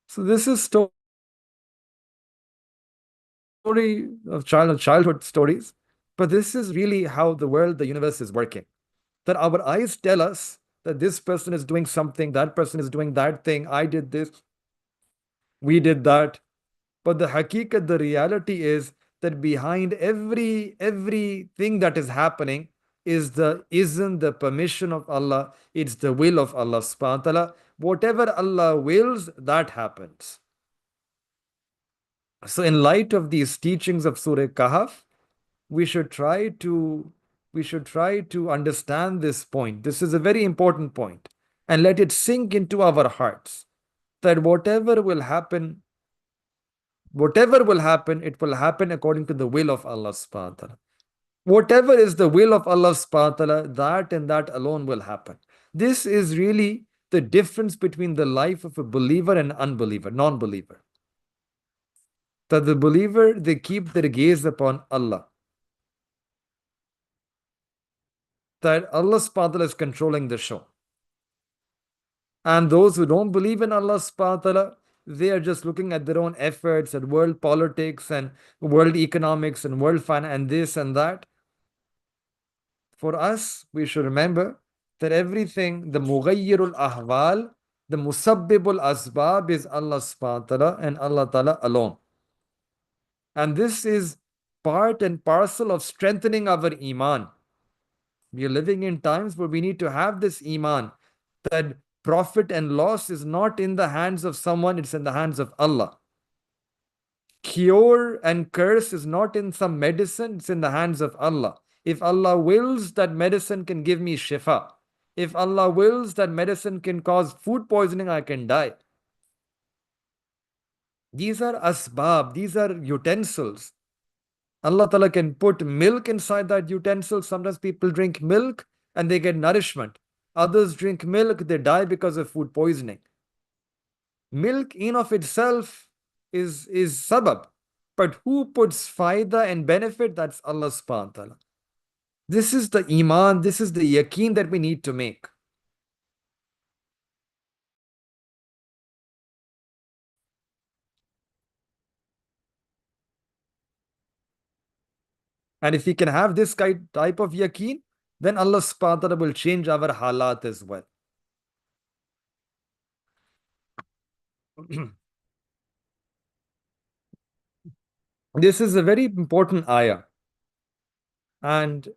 So this is story of childhood stories, but this is really how the world, the universe is working. That our eyes tell us that this person is doing something, that person is doing that thing, I did this, we did that. But the hakikat, the reality is that behind everything that is happening isn't the permission of Allah, it's the will of Allah subhanahu wa ta'ala. Whatever Allah wills, that happens. So in light of these teachings of Surah Kahf, we should try to understand this point. This is a very important point, and let it sink into our hearts that whatever will happen, it will happen according to the will of Allah subhanahu wa ta'ala. Whatever is the will of Allah subhanahu wa ta'ala, that and that alone will happen. This is really the difference between the life of a believer and unbeliever, non-believer. That the believer, they keep their gaze upon Allah. That Allah subhanahu wa ta'ala is controlling the show. And those who don't believe in Allah subhanahu wa ta'ala, they are just looking at their own efforts, at world politics and world economics and world finance and this and that. For us, we should remember that everything, the mughayyirul ahwal, the musabbibul asbab is Allah subhanahu wa ta'ala and Allah ta'ala alone. And this is part and parcel of strengthening our iman. We are living in times where we need to have this iman, that profit and loss is not in the hands of someone, it's in the hands of Allah. Cure and curse is not in some medicine, it's in the hands of Allah. If Allah wills, that medicine can give me shifa. If Allah wills, that medicine can cause food poisoning, I can die. These are asbab, these are utensils. Allah Ta'ala can put milk inside that utensil. Sometimes people drink milk and they get nourishment. Others drink milk, they die because of food poisoning. Milk in of itself is sabab. But who puts faida and benefit? That's Allah subhanahu wa ta'ala. This is the iman, this is the yaqeen that we need to make. And if we can have this type of yaqeen, then Allah subhanahu wa ta'ala will change our halat as well. This is a very important ayah. And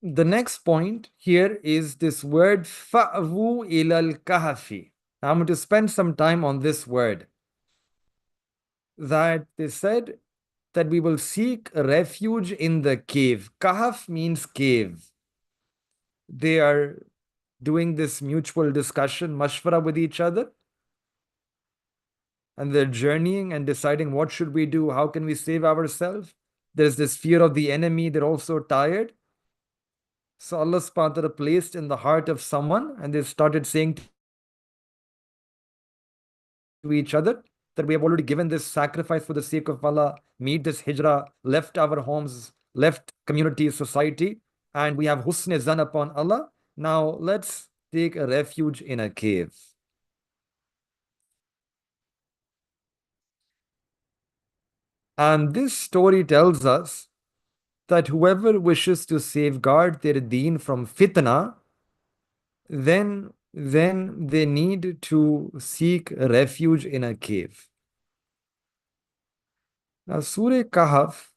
the next point here is this word fa'wu ilal kahfi. I'm going to spend some time on this word. That they said that we will seek refuge in the cave. Kahf means cave. They are doing this mutual discussion, mashwara with each other, and they're journeying and deciding what should we do, how can we save ourselves. There's this fear of the enemy. They're also tired. So Allah subhanahu wa ta'ala placed in the heart of someone, and they started saying to each other that we have already given this sacrifice for the sake of Allah, made this hijrah, left our homes, left community, society, and we have husn zan upon Allah. Now let's take a refuge in a cave. And this story tells us that whoever wishes to safeguard their deen from fitna, then they need to seek refuge in a cave. Now, Surah Kahf,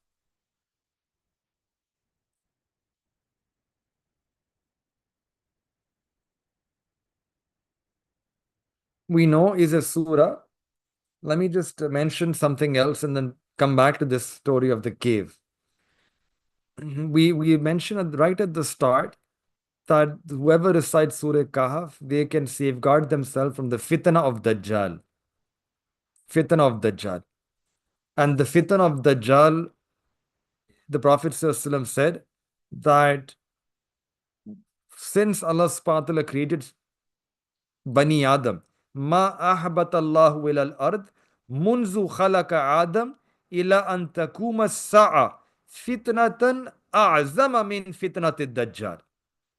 we know is a surah. Let me just mention something else and then come back to this story of the cave. We mentioned right at the start that whoever recites Surah Kahf, they can safeguard themselves from the fitna of Dajjal. Fitna of Dajjal. And the fitna of Dajjal, the Prophet ﷺ said that since Allah subhanahu wa ta'ala created Bani Adam, Ma ahbat Allahu ila al-ard, munzu khalaqa Adam, ila an takuma sa'a, fitnatan a'zama min fitnatid Dajjal.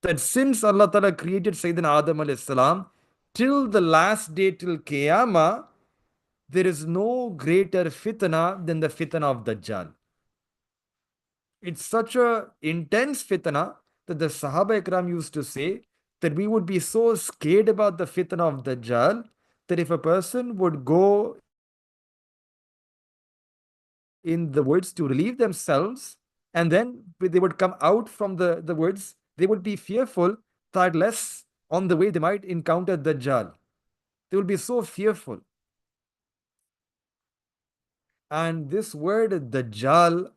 That since Allah Ta'ala created Sayyidina Adam alayhi salam, till the last day, till Qiyamah, there is no greater fitna than the fitna of Dajjal. It's such a intense fitna that the Sahaba Ikram used to say that we would be so scared about the fitna of Dajjal that if a person would go in the woods to relieve themselves and then they would come out from the woods, they would be fearful that less on the way they might encounter Dajjal. They will be so fearful. And this word Dajjal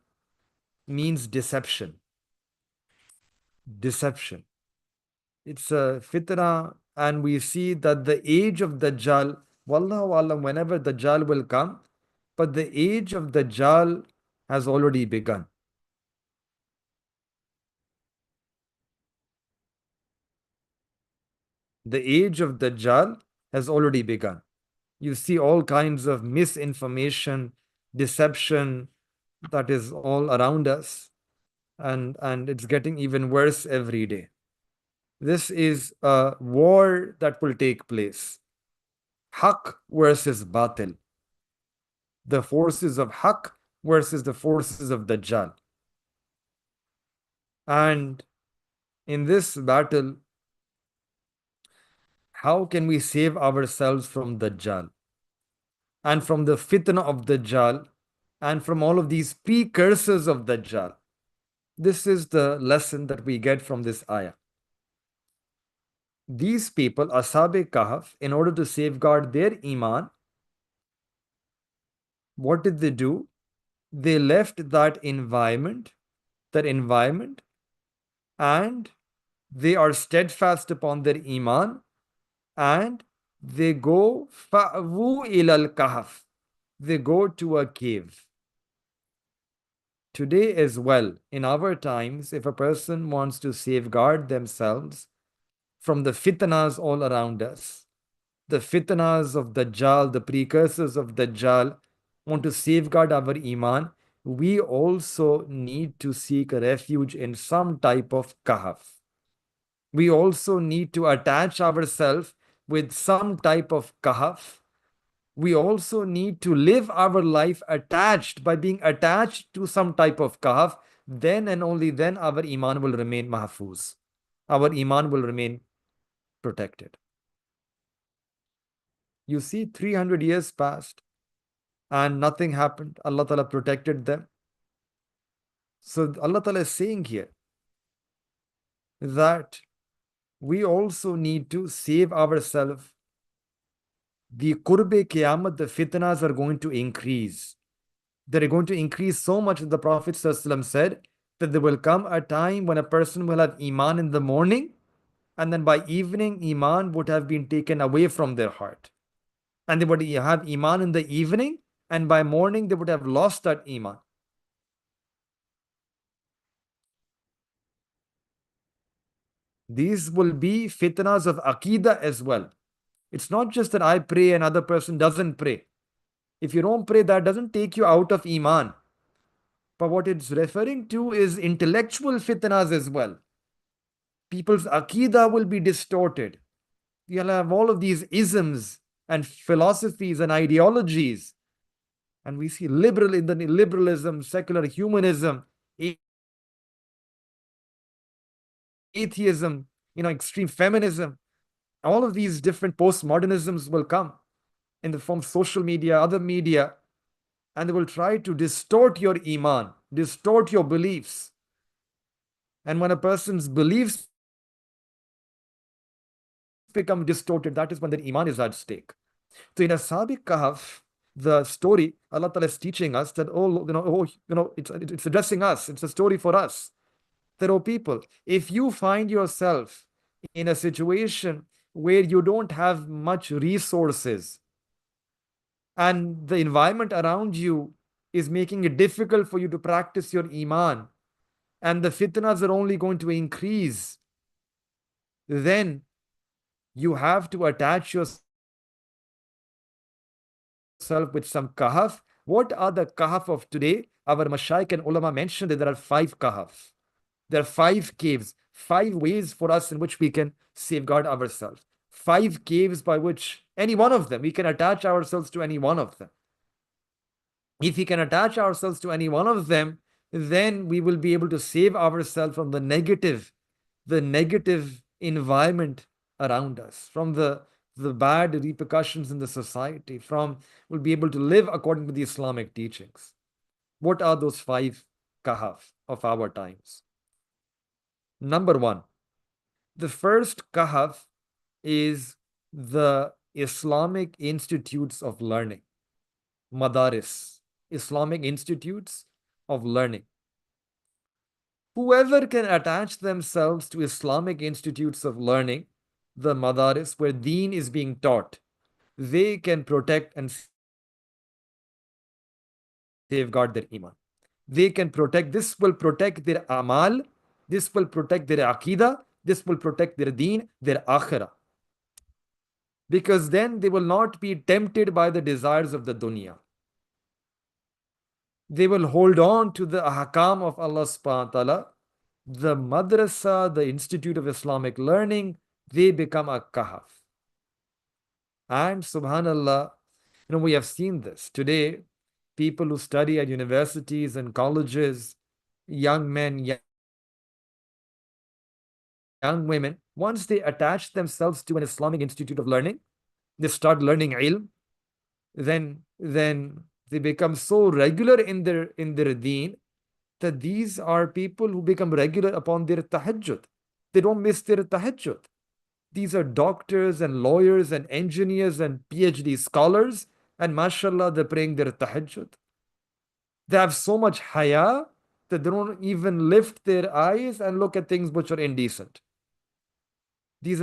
means deception. Deception. It's a fitna, and we see that the age of Dajjal, Wallahu alam, whenever Dajjal will come, but the age of Dajjal has already begun. The age of Dajjal has already begun. You see all kinds of misinformation, deception that is all around us, and it's getting even worse every day. This is a war that will take place. Haqq versus Batil. The forces of Haqq versus the forces of Dajjal. And in this battle, how can we save ourselves from Dajjal and from the fitna of Dajjal and from all of these precursors of Dajjal? This is the lesson that we get from this ayah. These people, Ashab-e Kahf, in order to safeguard their iman, what did they do? They left that environment, and they are steadfast upon their iman, and they go fa'wu ilal kahf. They go to a cave. Today as well, in our times, if a person wants to safeguard themselves from the fitnas all around us, the fitnas of Dajjal, the precursors of Dajjal, want to safeguard our iman, we also need to seek refuge in some type of kahf. We also need to attach ourselves with some type of kahf. We also need to live our life attached by being attached to some type of kahf. Then and only then our iman will remain mahfuz. Our iman will remain protected. You see, 300 years passed and nothing happened. Allah Ta'ala protected them. So Allah Ta'ala is saying here that we also need to save ourselves. The qurbe qiyamah, the fitnas are going to increase. They're going to increase so much that the Prophet ﷺ said that there will come a time when a person will have iman in the morning, and then by evening, iman would have been taken away from their heart. And they would have iman in the evening, and by morning, they would have lost that iman. These will be fitnas of aqidah as well. It's not just that I pray and other person doesn't pray. If you don't pray, that doesn't take you out of iman. But what it's referring to is intellectual fitnas as well. People's aqidah will be distorted. You'll have all of these isms and philosophies and ideologies. And we see liberalism, secular humanism, atheism, extreme feminism. All of these different postmodernisms will come in the form of social media, other media, and they will try to distort your iman, distort your beliefs. And when a person's beliefs become distorted, that is when their iman is at stake. So in Ashab Kahf, the story, Allah Ta'ala is teaching us that, it's addressing us. It's a story for us. That, oh people, if you find yourself in a situation where you don't have much resources and the environment around you is making it difficult for you to practice your iman, and the fitnas are only going to increase, then you have to attach yourself with some kahf. What are the kahf of today? Our mashaykh and ulama mentioned that there are 5 kahf. There are 5 caves, 5 ways for us in which we can safeguard ourselves. 5 caves by which any one of them, we can attach ourselves to any one of them. If we can attach ourselves to any one of them, then we will be able to save ourselves from the negative environment around us, from the bad repercussions in the society, we'll be able to live according to the Islamic teachings. What are those 5 kahf of our times? Number 1, the first kahf is the Islamic institutes of learning, madaris, Islamic institutes of learning. Whoever can attach themselves to Islamic institutes of learning, the madaris, where deen is being taught, they can protect and safeguard their iman. They can protect, this will protect their amal, this will protect their aqidah, this will protect their deen, their akhirah. Because then they will not be tempted by the desires of the dunya. They will hold on to the ahkam of Allah subhanahu wa ta'ala. The madrasa, the Institute of Islamic Learning, they become a kahf. And subhanallah, we have seen this. Today, people who study at universities and colleges, young men, young women, once they attach themselves to an Islamic Institute of Learning, they start learning ilm, then they become so regular in their deen that these are people who become regular upon their tahajjud. They don't miss their tahajjud. These are doctors and lawyers and engineers and PhD scholars, and mashallah, they're praying their tahajjud. They have so much haya that they don't even lift their eyes and look at things which are indecent. These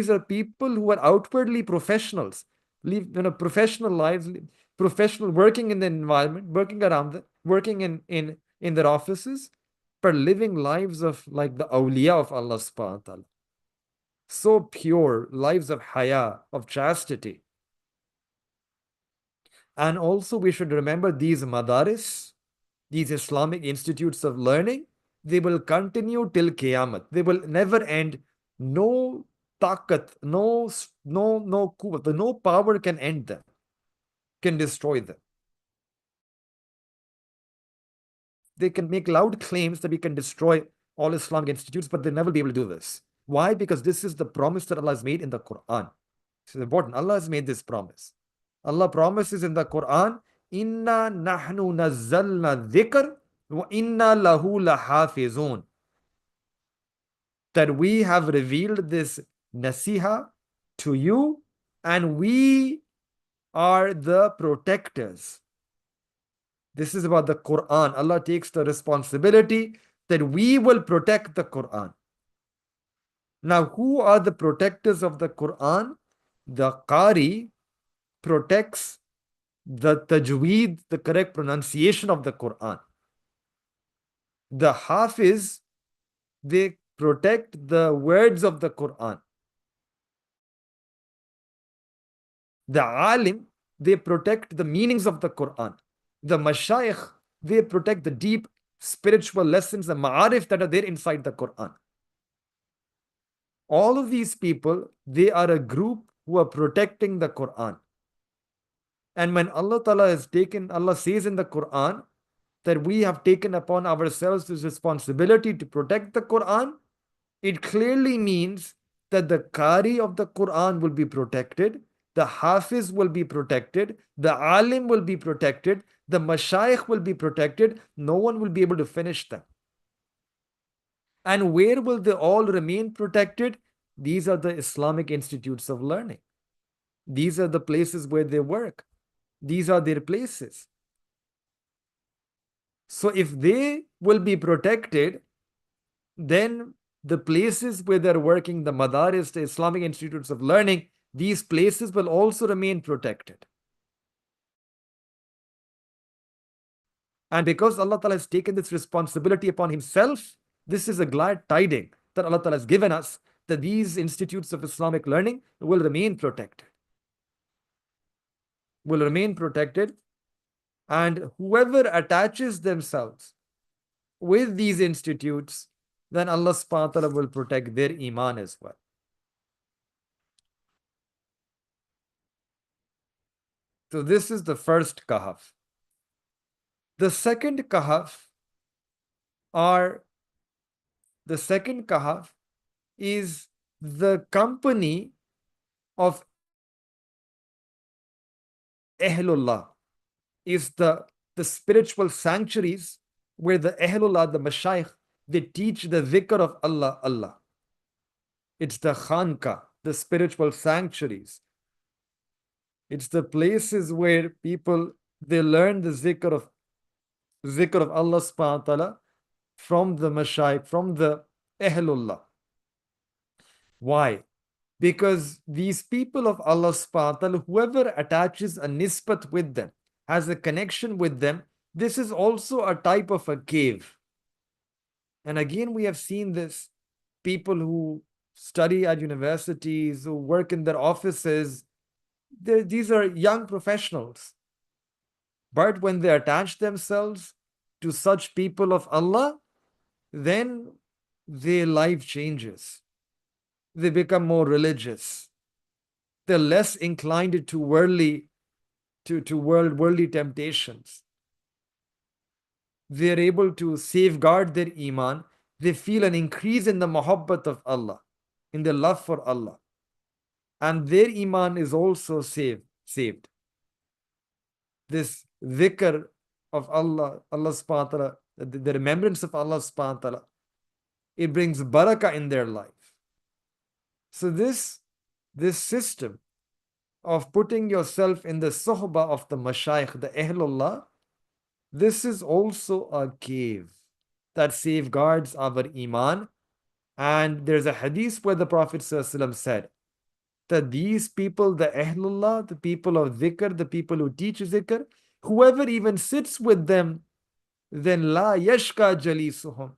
are people who are outwardly professionals, live professional lives, professional, working in the environment, working around them, working in their offices, but living lives of like the awliya of Allah subhanahu wa ta'ala. so pure, lives of haya, of chastity. And also, we should remember these madaris, these Islamic institutes of learning, they will continue till Qiyamah. They will never end. No takat, no quwwat, no power can end them, can destroy them. They can make loud claims that we can destroy all Islamic institutes, but they'll never be able to do this. Why? Because this is the promise that Allah has made in the Quran. This is important. Allah has made this promise. Allah promises in the Quran, Inna nahnu nazzalna dhikr wa inna lahu lahafizun. That we have revealed this nasiha to you and we are the protectors. This is about the Quran. Allah takes the responsibility that we will protect the Quran. Now, who are the protectors of the Quran? The Qari protects the tajweed, the correct pronunciation of the Quran. The Hafiz, they protect the words of the Quran. The Alim, they protect the meanings of the Quran. The Mashayikh, they protect the deep spiritual lessons, the ma'arif that are there inside the Quran. All of these people, they are a group who are protecting the Quran. And when Allah Ta'ala has taken, Allah says in the Quran that we have taken upon ourselves this responsibility to protect the Quran, it clearly means that the Qari of the Quran will be protected, the Hafiz will be protected, the Alim will be protected, the Mashayikh will be protected, no one will be able to finish them. And where will they all remain protected? These are the Islamic institutes of learning. These are the places where they work. These are their places. So if they will be protected, then the places where they're working, the madaris, the Islamic institutes of learning, these places will also remain protected. And because Allah Ta'ala has taken this responsibility upon Himself, this is a glad tiding that Allah Ta'ala has given us, that these institutes of Islamic learning will remain protected. Will remain protected. And whoever attaches themselves with these institutes, then Allah subhanahu wa ta'ala will protect their iman as well. So this is the first kahf. The second kahf is the company of Ahlullah, is the spiritual sanctuaries where the Ahlullah, the Mashayikh, they teach the dhikr of Allah, Allah. It's the khanka, the spiritual sanctuaries. It's the places where people, they learn the zikr of Allah subhanahu wa ta'ala from the Mashayikh, from the Ahlullah. Why? Because these people of Allah subhanahu wa ta'ala, whoever attaches a nisbat with them, has a connection with them, this is also a type of a cave. And again, we have seen this. People who study at universities, who work in their offices, these are young professionals. But when they attach themselves to such people of Allah, then their life changes. They become more religious. They're less inclined to worldly temptations. They're able to safeguard their iman. They feel an increase in the muhabbat of Allah, in their love for Allah. And their iman is also saved. This dhikr of Allah, Allah subhanahu wa ta'ala, the remembrance of Allah subhanahu wa ta'ala, it brings barakah in their life. So this system of putting yourself in the suhbah of the mashayikh, the Ahlullah, this is also a cave that safeguards our iman. And there's a hadith where the Prophet ﷺ said that these people, the Ahlullah, the people of dhikr, the people who teach dhikr, whoever even sits with them, then la yashka jalisuhum,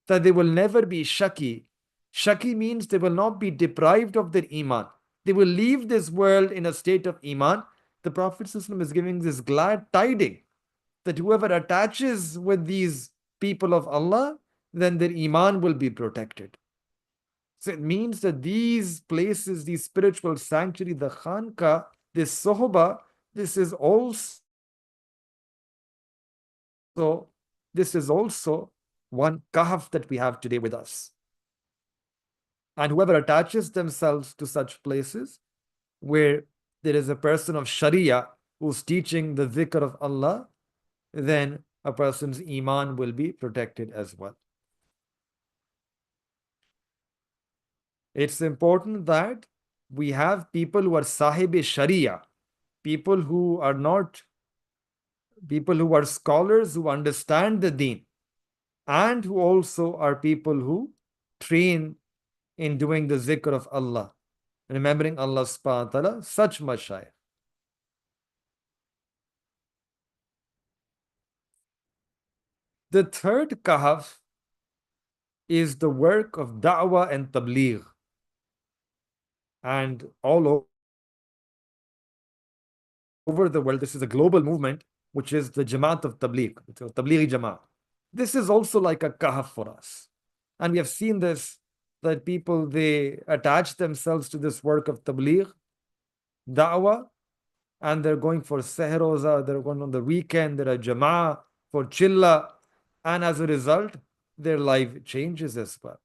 that they will never be shaki Shaki means they will not be deprived of their iman. They will leave this world in a state of iman. The Prophet ﷺ is giving this glad tiding that whoever attaches with these people of Allah, then their iman will be protected. So it means that these places, these spiritual sanctuary, the khanka, this sohba, this is also this is also one kahf that we have today with us. And whoever attaches themselves to such places where there is a person of Sharia who's teaching the dhikr of Allah, then a person's iman will be protected as well. It's important that we have people who are sahib Sharia, people who are not, people who are scholars who understand the deen, and who also are people who train in doing the zikr of Allah, remembering Allah subhanahu wa ta'ala, such mashayikh. The third kahf is the work of da'wah and tabligh. And all over the world, this is a global movement, which is the Jamaat of Tabligh, it's a Tablighi Jamaat. This is also like a kahf for us. And we have seen this, that people, they attach themselves to this work of Tabligh, da'wah, and they're going for sehroza, they're going on the weekend, they're a Jama'ah for chilla, and as a result, their life changes as well.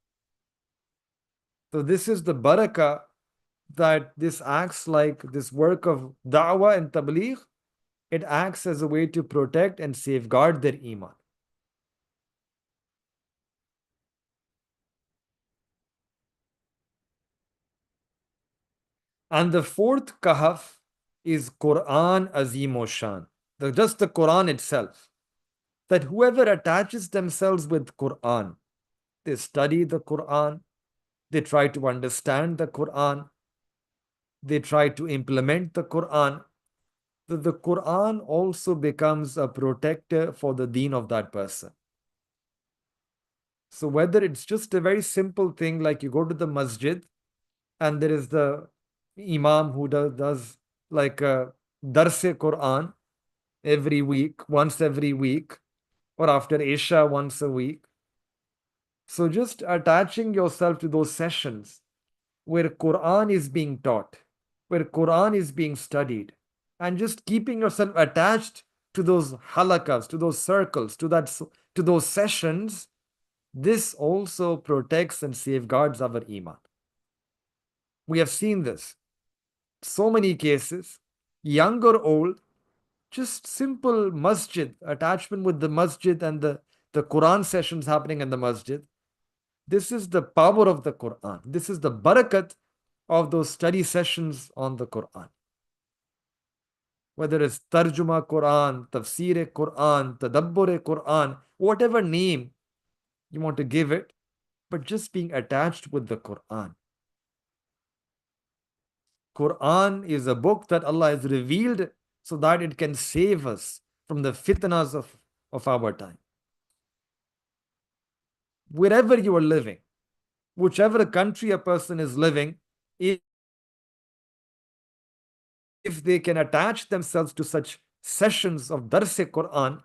So this is the barakah, that this acts like this work of da'wah and tabligh, it acts as a way to protect and safeguard their iman. And the fourth kahf is Quran Azim o Shan, just the Quran itself. That whoever attaches themselves with Quran, they study the Quran, they try to understand the Quran, they try to implement the Quran, that the Quran also becomes a protector for the deen of that person. So whether it's just a very simple thing like you go to the masjid and there is the imam who does like a darse Quran every week, once every week, or after Isha once a week. So just attaching yourself to those sessions where Quran is being taught, where Quran is being studied, and just keeping yourself attached to those halakas, to those circles, to those sessions, this also protects and safeguards our iman. We have seen this. So many cases, young or old, just simple masjid, attachment with the masjid and the Quran sessions happening in the masjid. This is the power of the Quran. This is the barakat of those study sessions on the Quran. Whether it's Tarjuma Quran, Tafsir Quran, Tadabbur Quran, whatever name you want to give it, but just being attached with the Quran. Quran is a book that Allah has revealed so that it can save us from the fitnas of our time. Wherever you are living, whichever country a person is living, if they can attach themselves to such sessions of Darse Quran,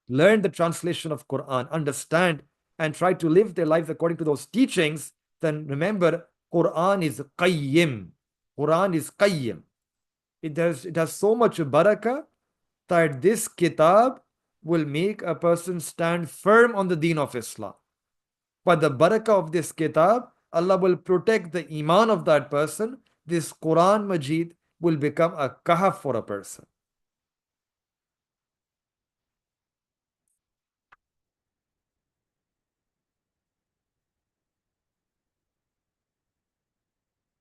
learn the translation of Quran, understand, and try to live their lives according to those teachings, then remember, Quran is qayyim. Quran is qayyim. It has so much barakah that this kitab will make a person stand firm on the deen of Islam. But the barakah of this kitab, Allah will protect the iman of that person. This Quran Majid will become a kahf for a person.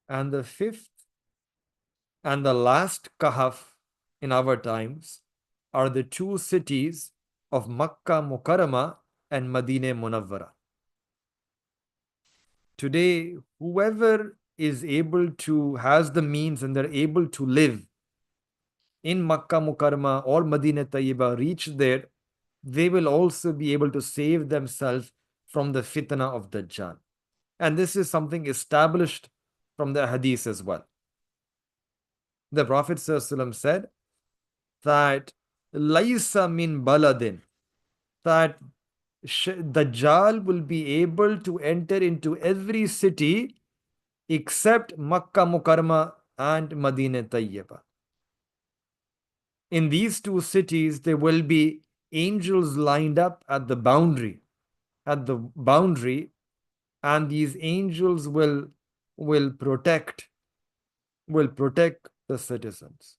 And the fifth and the last kahf in our times are the two cities of Makkah Mukarramah and Madinah Munawwara. Today, whoever is able to, has the means and they're able to live in Makkah Mukarramah or Madinah Tayyibah, reach there, they will also be able to save themselves from the fitna of Dajjal. And this is something established from the hadith as well. The Prophet ﷺ said that Laisa min baladin, that Dajjal will be able to enter into every city except Makkah Mukarramah and Madinah Tayyibah. In these two cities, there will be angels lined up at the boundary, and these angels will protect will protect the citizens.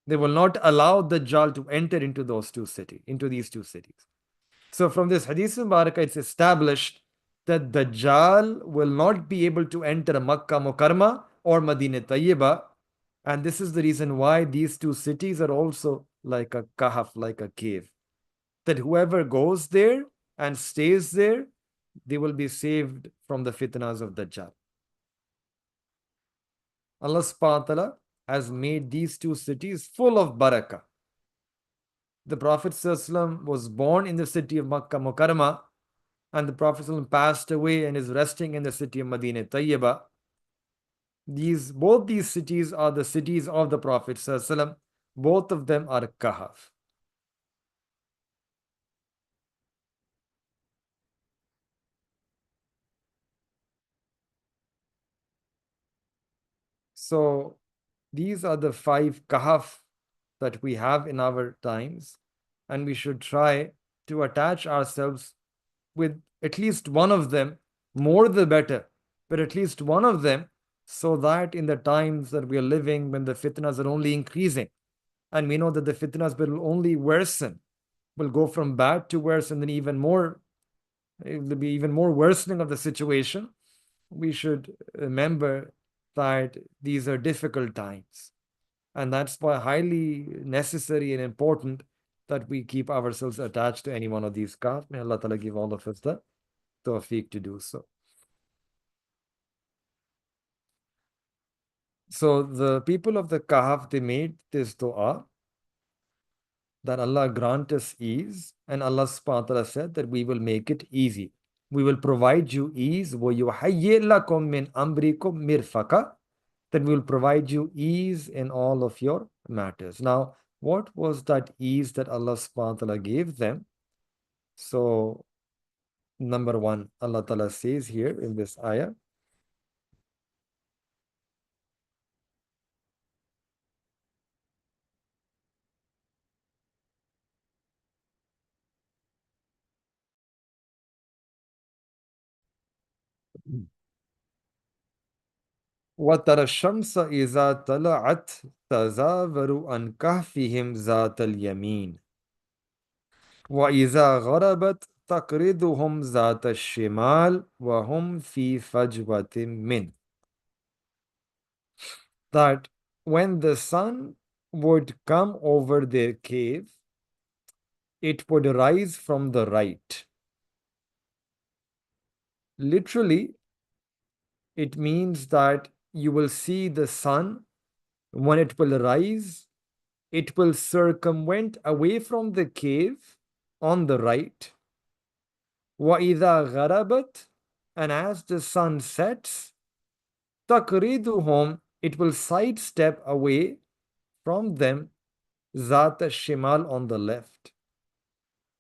They will not allow Dajjal to enter into these two cities. So from this Hadith Mubarakah, it's established that Dajjal will not be able to enter Makkah Mukarramah or Madinah Tayyibah. And this is the reason why these two cities are also like a kahf, like a cave. That whoever goes there and stays there, they will be saved from the fitnas of Dajjal. Allah subhanahu wa ta'ala has made these two cities full of barakah. The Prophet ﷺ was born in the city of Makkah Mukarramah, and the Prophet ﷺ passed away and is resting in the city of Madinah Tayyibah. Both these cities are the cities of the Prophet ﷺ. Both of them are kahf. So these are the 5 kahf that we have in our times, and we should try to attach ourselves with at least one of them, more the better, but at least one of them, so that in the times that we are living, when the fitnas are only increasing, and we know that the fitnas will only worsen, will go from bad to worse, and then it will be even more worsening of the situation. We should remember that these are difficult times. And that's why highly necessary and important that we keep ourselves attached to any one of these kahf. May Allah Ta'ala give all of us the tawfiq to do so. So the people of the kahf, they made this dua that Allah grant us ease, and Allah subhanahu wa ta'ala said that we will make it easy. We will provide you ease. وَيُحَيِّئْ لَكُم مِّنْ أَمْرِكُم مِّرْفَقًا, that we will provide you ease in all of your matters. Now, what was that ease that Allah subhanahu wa ta'ala gave them? So, number one, Allah Ta'ala says here in this ayah, وَتَرَى الشَّمْسَ إِذَا طَلَعَتْ تَزَاوَرُ عَنْ كَهْفِهِمْ ذَاتَ الْيَمِينِ وَإِذَا غَرَبَتْ تَقْرِضُهُمْ ذَاتَ الشِّمَالِ وَهُمْ فِي فَجْوَةٍ مِّنْ. That when the sun would come over their cave, it would rise from the right. Literally, it means that you will see the sun when it will rise, it will circumvent away from the cave on the right. وَإِذَا غَرَبَتْ, and as the sun sets, تَقْرِضُهُمْ, it will sidestep away from them, ذَاتَ الشِّمَال, on the left.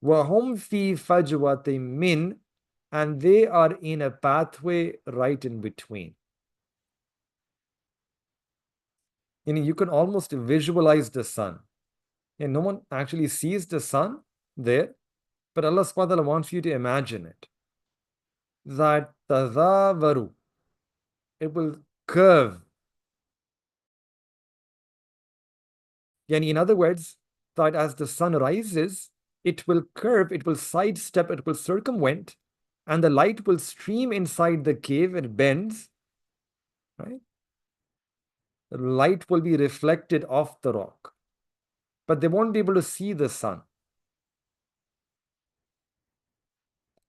وَهُمْ فِي فَجْوَةٍ مِّنْ, and they are in a pathway right in between. You can almost visualize the sun. And no one actually sees the sun there, but Allah subhanahu wa ta'ala wants you to imagine it. That tazavaru, it will curve. And in other words, that as the sun rises, it will curve, it will sidestep, it will circumvent, and the light will stream inside the cave. It bends, right? The light will be reflected off the rock, but they won't be able to see the sun.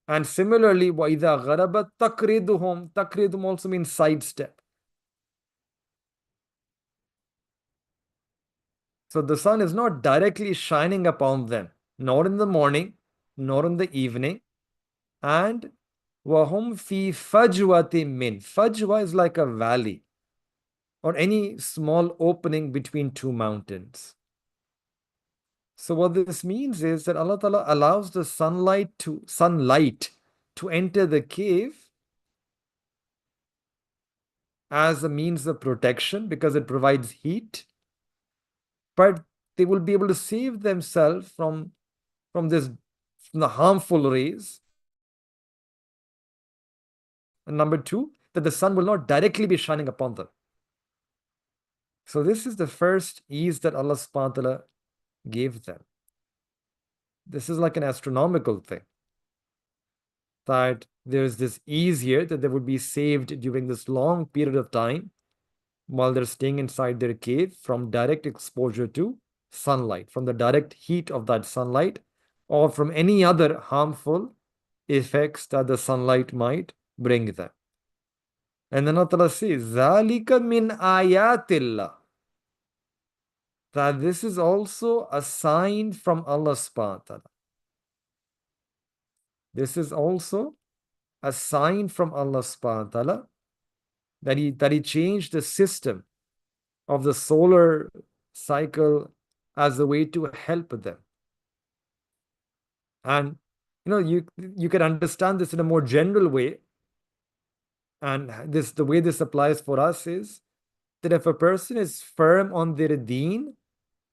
And similarly, وَإِذَا غَرَبَتْ تَقْرِضُهُمْ, تَقْرِضُهُم also means sidestep. So the sun is not directly shining upon them, nor in the morning, nor in the evening. And وَهُمْ فِي فَجْوَةٍ مِّن. Fajwa is like a valley or any small opening between two mountains. So what this means is that Allah Ta'ala allows the sunlight to enter the cave as a means of protection because it provides heat, but they will be able to save themselves from the harmful rays. And number two, that the sun will not directly be shining upon them. So this is the first ease that Allah subhanahu wa ta'ala gave them. This is like an astronomical thing, that there's this ease here that they would be saved during this long period of time while they're staying inside their cave from direct exposure to sunlight, from the direct heat of that sunlight, or from any other harmful effects that the sunlight might bring them. And then Allah says, Zalika min ayatillah. That this is also a sign from Allah subhanahu wa ta'ala. This is also a sign from Allah subhanahu wa ta'ala that He changed the system of the solar cycle as a way to help them. And you can understand this in a more general way. And the way this applies for us is that if a person is firm on their deen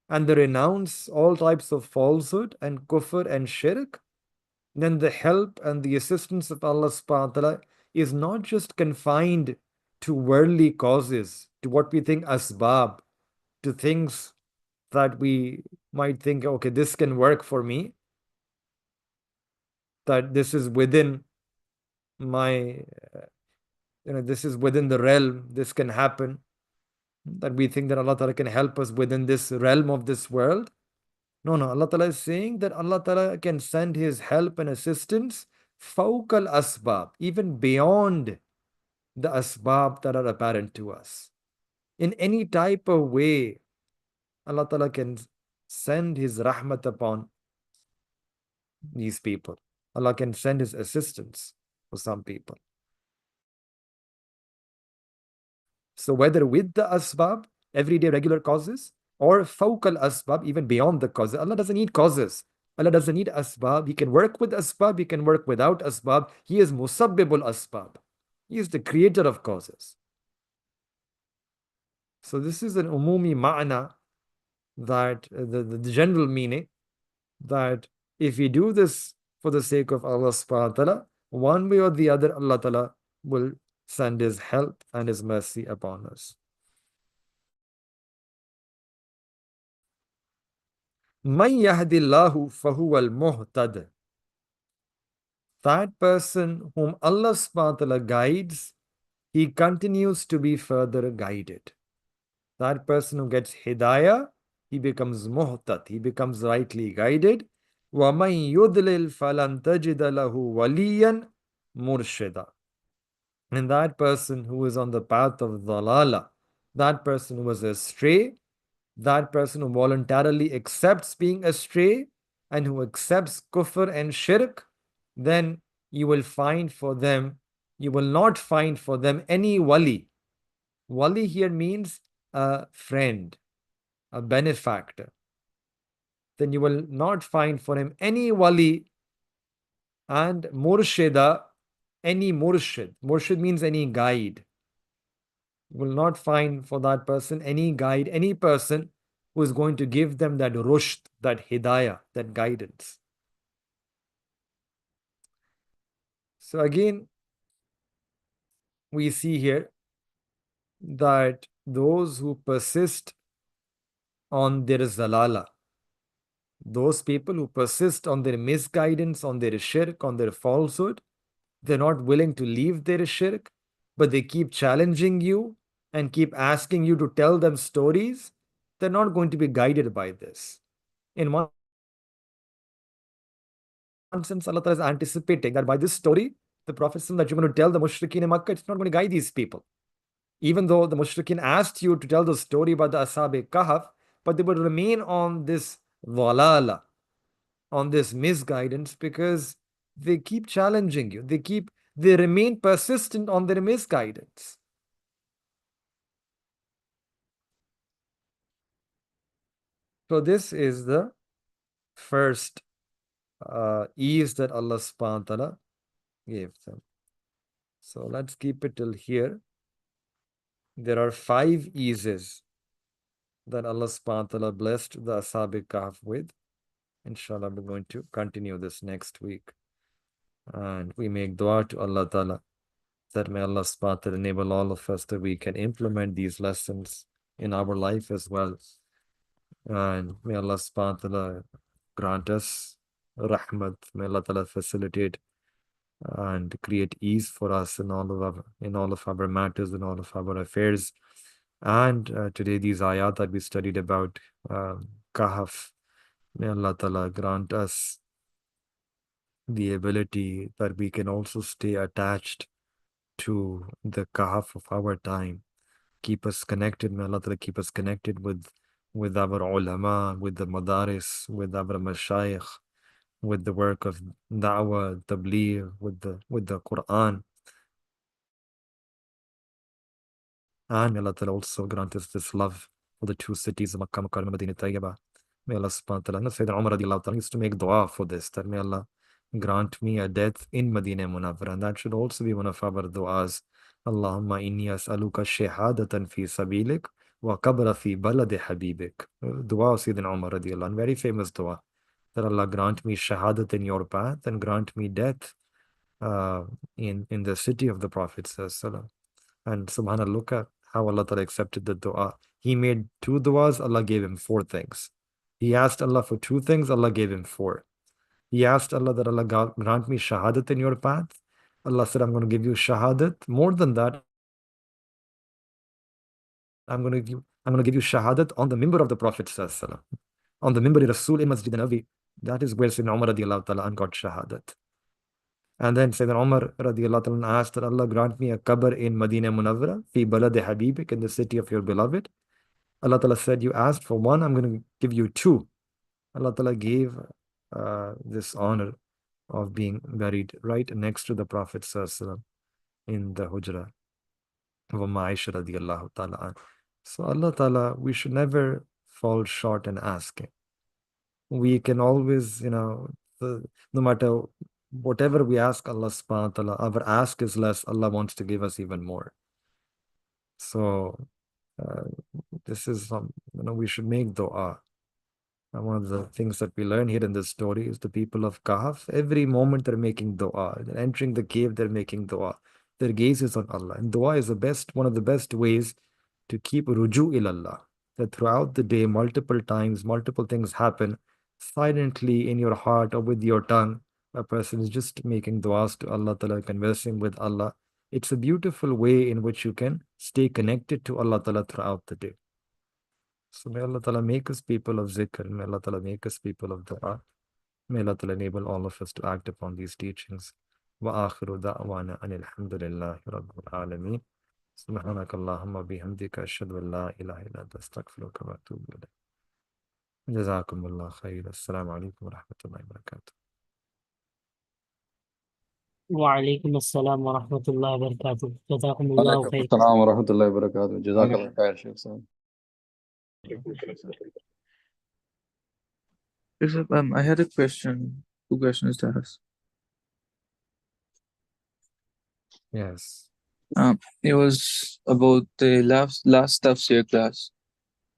and they renounce all types of falsehood and kufr and shirk, then the help and the assistance of Allah subhanahu wa ta'ala is not just confined to worldly causes, to what we think asbab, to things that we might think, okay, this can work for me, that this is within my, this is within the realm, this can happen, that we think that Allah Ta'ala can help us within this realm of this world. No, Allah Ta'ala is saying that Allah Ta'ala can send His help and assistance fawqal asbab, even beyond the asbab that are apparent to us. In any type of way, Allah Ta'ala can send His rahmat upon these people. Allah can send His assistance for some people. So whether with the asbab, everyday regular causes, or fawqal asbab, even beyond the causes. Allah doesn't need causes. Allah doesn't need asbab. He can work with asbab. He can work without asbab. He is musabbibul asbab. He is the creator of causes. So this is an umumi ma'na, that the general meaning, that if we do this for the sake of Allah subhanahu wa ta'ala, one way or the other, Allah ta'ala will send His help and His mercy upon us. Man yahdillahu fahuwal muhtad. That person whom Allah subhanahu wa ta'ala guides, he continues to be further guided. That person who gets hidayah, he becomes muhtad, he becomes rightly guided. وَمَن يُضْلِلْ فَلَن تَجِدَ لَهُ وَلِيًّا مُرْشِدًا. And that person who is on the path of dhalala, that person who is astray, that person who voluntarily accepts being astray and who accepts kufr and shirk, then you will not find for them any wali. Wali here means a friend, a benefactor. Then you will not find for him any wali, and murshida, any murshid. Murshid means any guide. You will not find for that person any guide, any person who is going to give them that rushd, that hidayah, that guidance. So again, we see here that those who persist on their zalala, those people who persist on their misguidance, on their shirk, on their falsehood, they're not willing to leave their shirk, but they keep challenging you and keep asking you to tell them stories, they're not going to be guided by this. In one sense, Allah is anticipating that by this story, the Prophet that you're going to tell the mushrikeen in Makkah, it's not going to guide these people. Even though the mushrikeen asked you to tell the story about the Ashab Kahf, but they would remain on this dhalala, on this misguidance, because they keep challenging you. They keep they remain persistent on their misguidance. So this is the first ease that Allah subhanahu wa ta'ala gave them. So let's keep it till here. There are 5 eases that Allah subhanahu wa ta'ala blessed the Ashab Kahf with. Inshallah, we're going to continue this next week. And we make dua to Allah ta'ala that may Allah subhanahu wa ta'ala enable all of us that we can implement these lessons in our life as well. And may Allah subhanahu wa ta'ala grant us rahmat. May Allah ta'ala facilitate and create ease for us in all of our matters, in all of our affairs. And today these ayat that we studied about Kahf, may Allah ta'ala grant us the ability that we can also stay attached to the Kahf of our time. Keep us connected, may Allah ta'ala keep us connected with our ulama, with the madaris, with our mashayikh, with the work of da'wah, tabligh, with the Quran. And may Allah Ta'ala also grant us this love for the 2 cities of Makkah, Mukarramah, Medina, Tayyibah. May Allah subhanahu wa ta'ala, Sayyidina Umar radiallahu ta'ala used to make dua for this, that may Allah grant me a death in Medina Munawwara. And that should also be one of our du'as. Allahumma inni as'aluka shahadatan fi sabilik wa qabra fi baladi habibik. Dua of Sayyidina Umar radiallahu, very famous dua. That Allah grant me shahadat in your path and grant me death in the city of the Prophet sallallahu alaihi wasallam. And subhanAllah, look at how Allah Ta'ala accepted the dua. He made 2 duas, Allah gave him 4 things. He asked Allah for 2 things, Allah gave him 4. He asked Allah that Allah grant me shahadat in your path. Allah said, I'm going to give you shahadat. More than that, I'm going to give you shahadat on the mimbar of the Prophet sallallahu, on the mimbar Rasul in Masjid Nabi. That is where Sayyidina Umar radiallahu ta'ala got shahadat. And then Sayyidina Umar radiallahu ta'ala asked that Allah grant me a qabr in Medina Munawwara, fi balad habibik, in the city of your beloved. Allah Ta'ala said, you asked for 1, I'm going to give you 2. Allah Ta'ala gave this honor of being buried right next to the Prophet sallallahu in the Hujra of Aisha radiallahu ta'ala. So Allah Ta'ala, we should never fall short in asking. We can always, no matter whatever we ask Allah subhanahu wa ta'ala, our ask is less, Allah wants to give us even more. So this is we should make dua. And one of the things that we learn here in this story is the people of Kahf, every moment they're making dua. They're entering the cave, they're making dua. Their gaze is on Allah. And dua is one of the best ways to keep ruju ilallah. That throughout the day, multiple times, multiple things happen silently in your heart or with your tongue. A person is just making duas to Allah Ta'ala, conversing with Allah. It's a beautiful way in which you can stay connected to Allah Ta'ala throughout the day. So may Allah Ta'ala make us people of zikr. May Allah Ta'ala make us people of dua. May Allah Ta'ala enable all of us to act upon these teachings. Wa akhiru da'wana anil hamdulillahi rabbil alameen. سبحانك اللهم وبحمدك أشهد أن لا إله إلا أنت أستغفرك وأتوب إليك. جزاكم الله خير. السلام عليكم ورحمة الله وبركاته. وعليكم السلام ورحمة الله وبركاته. جزاكم الله وعليكم خير. السلام ورحمة الله وبركاته. جزاك الله خير شيخ سعد. I had a question, 2 questions to ask. Yes. It was about the last Tafsir class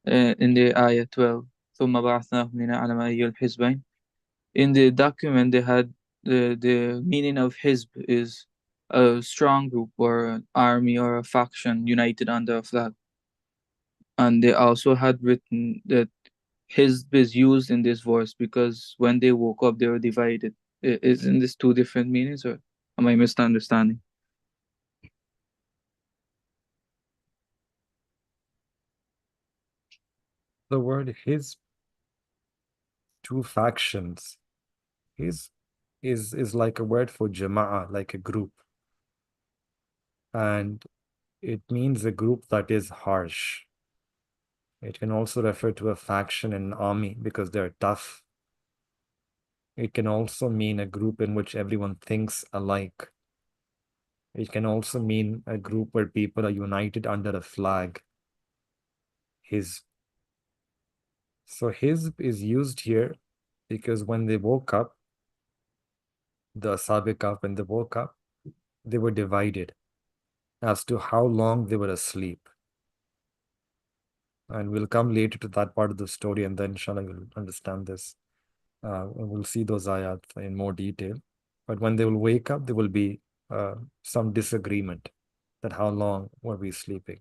in the Ayah 12. ثم بعثناهم لنعلم أي الحزبين. In the document they had the meaning of Hizb is a strong group or an army or a faction united under a flag. And they also had written that Hizb is used in this verse because when they woke up they were divided. Isn't this 2 different meanings, or am I misunderstanding? The word his, 2 factions. His is like a word for jama'ah, like a group. And it means a group that is harsh. It can also refer to a faction in an army because they're tough. It can also mean a group in which everyone thinks alike. It can also mean a group where people are united under a flag. His. So his is used here because when they woke up, the Ashab Kahf, when they woke up, they were divided as to how long they were asleep. And we'll come later to that part of the story, and then inshallah we'll understand this. We'll see those ayat in more detail. But when they will wake up, there will be some disagreement that how long were we sleeping.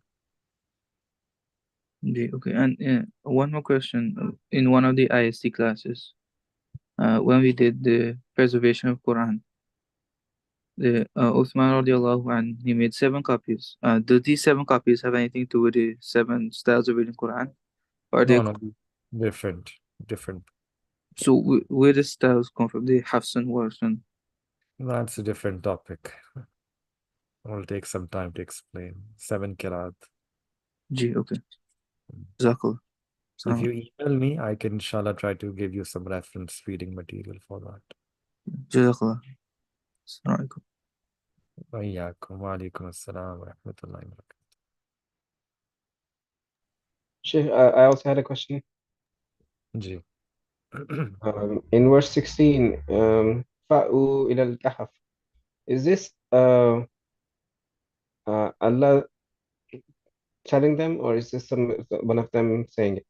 Okay, and one more question. In one of the IST classes, when we did the preservation of Quran, the Uthman radiallahu anhu, he made 7 copies. Do these 7 copies have anything to do with the 7 styles of reading Quran? Or they, No, different. so where the styles come from? The Hafsan version. That's a different topic. It will take some time to explain. 7 Qiraat. Okay. Jazakallah. If you email me, I can inshallah try to give you some reference reading material for that. Jazakallah. Assalamu alaikum. Wa'iyyakum. Wa alaikum assalam wa rahmatullahi wa barakatuh. Sheikh, I also had a question. Ji. In verse 16, Fa'u ila al-kahf. Is this Allah telling them, or is this one of them saying it?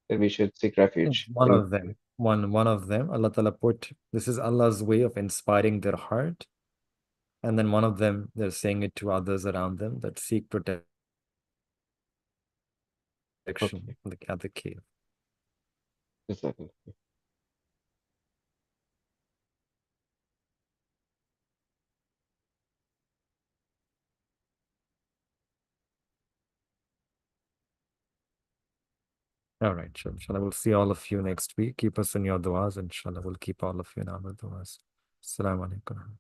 That we should seek refuge One in of them. One of them. Allah Ta'ala put, this is Allah's way of inspiring their heart. And then one of them, they're saying it to others around them that seek protection at the cave. Jazakallah. All right, inshallah. We'll see all of you next week. Keep us in your du'as. Inshallah, we'll keep all of you in our du'as. Assalamu alaikum.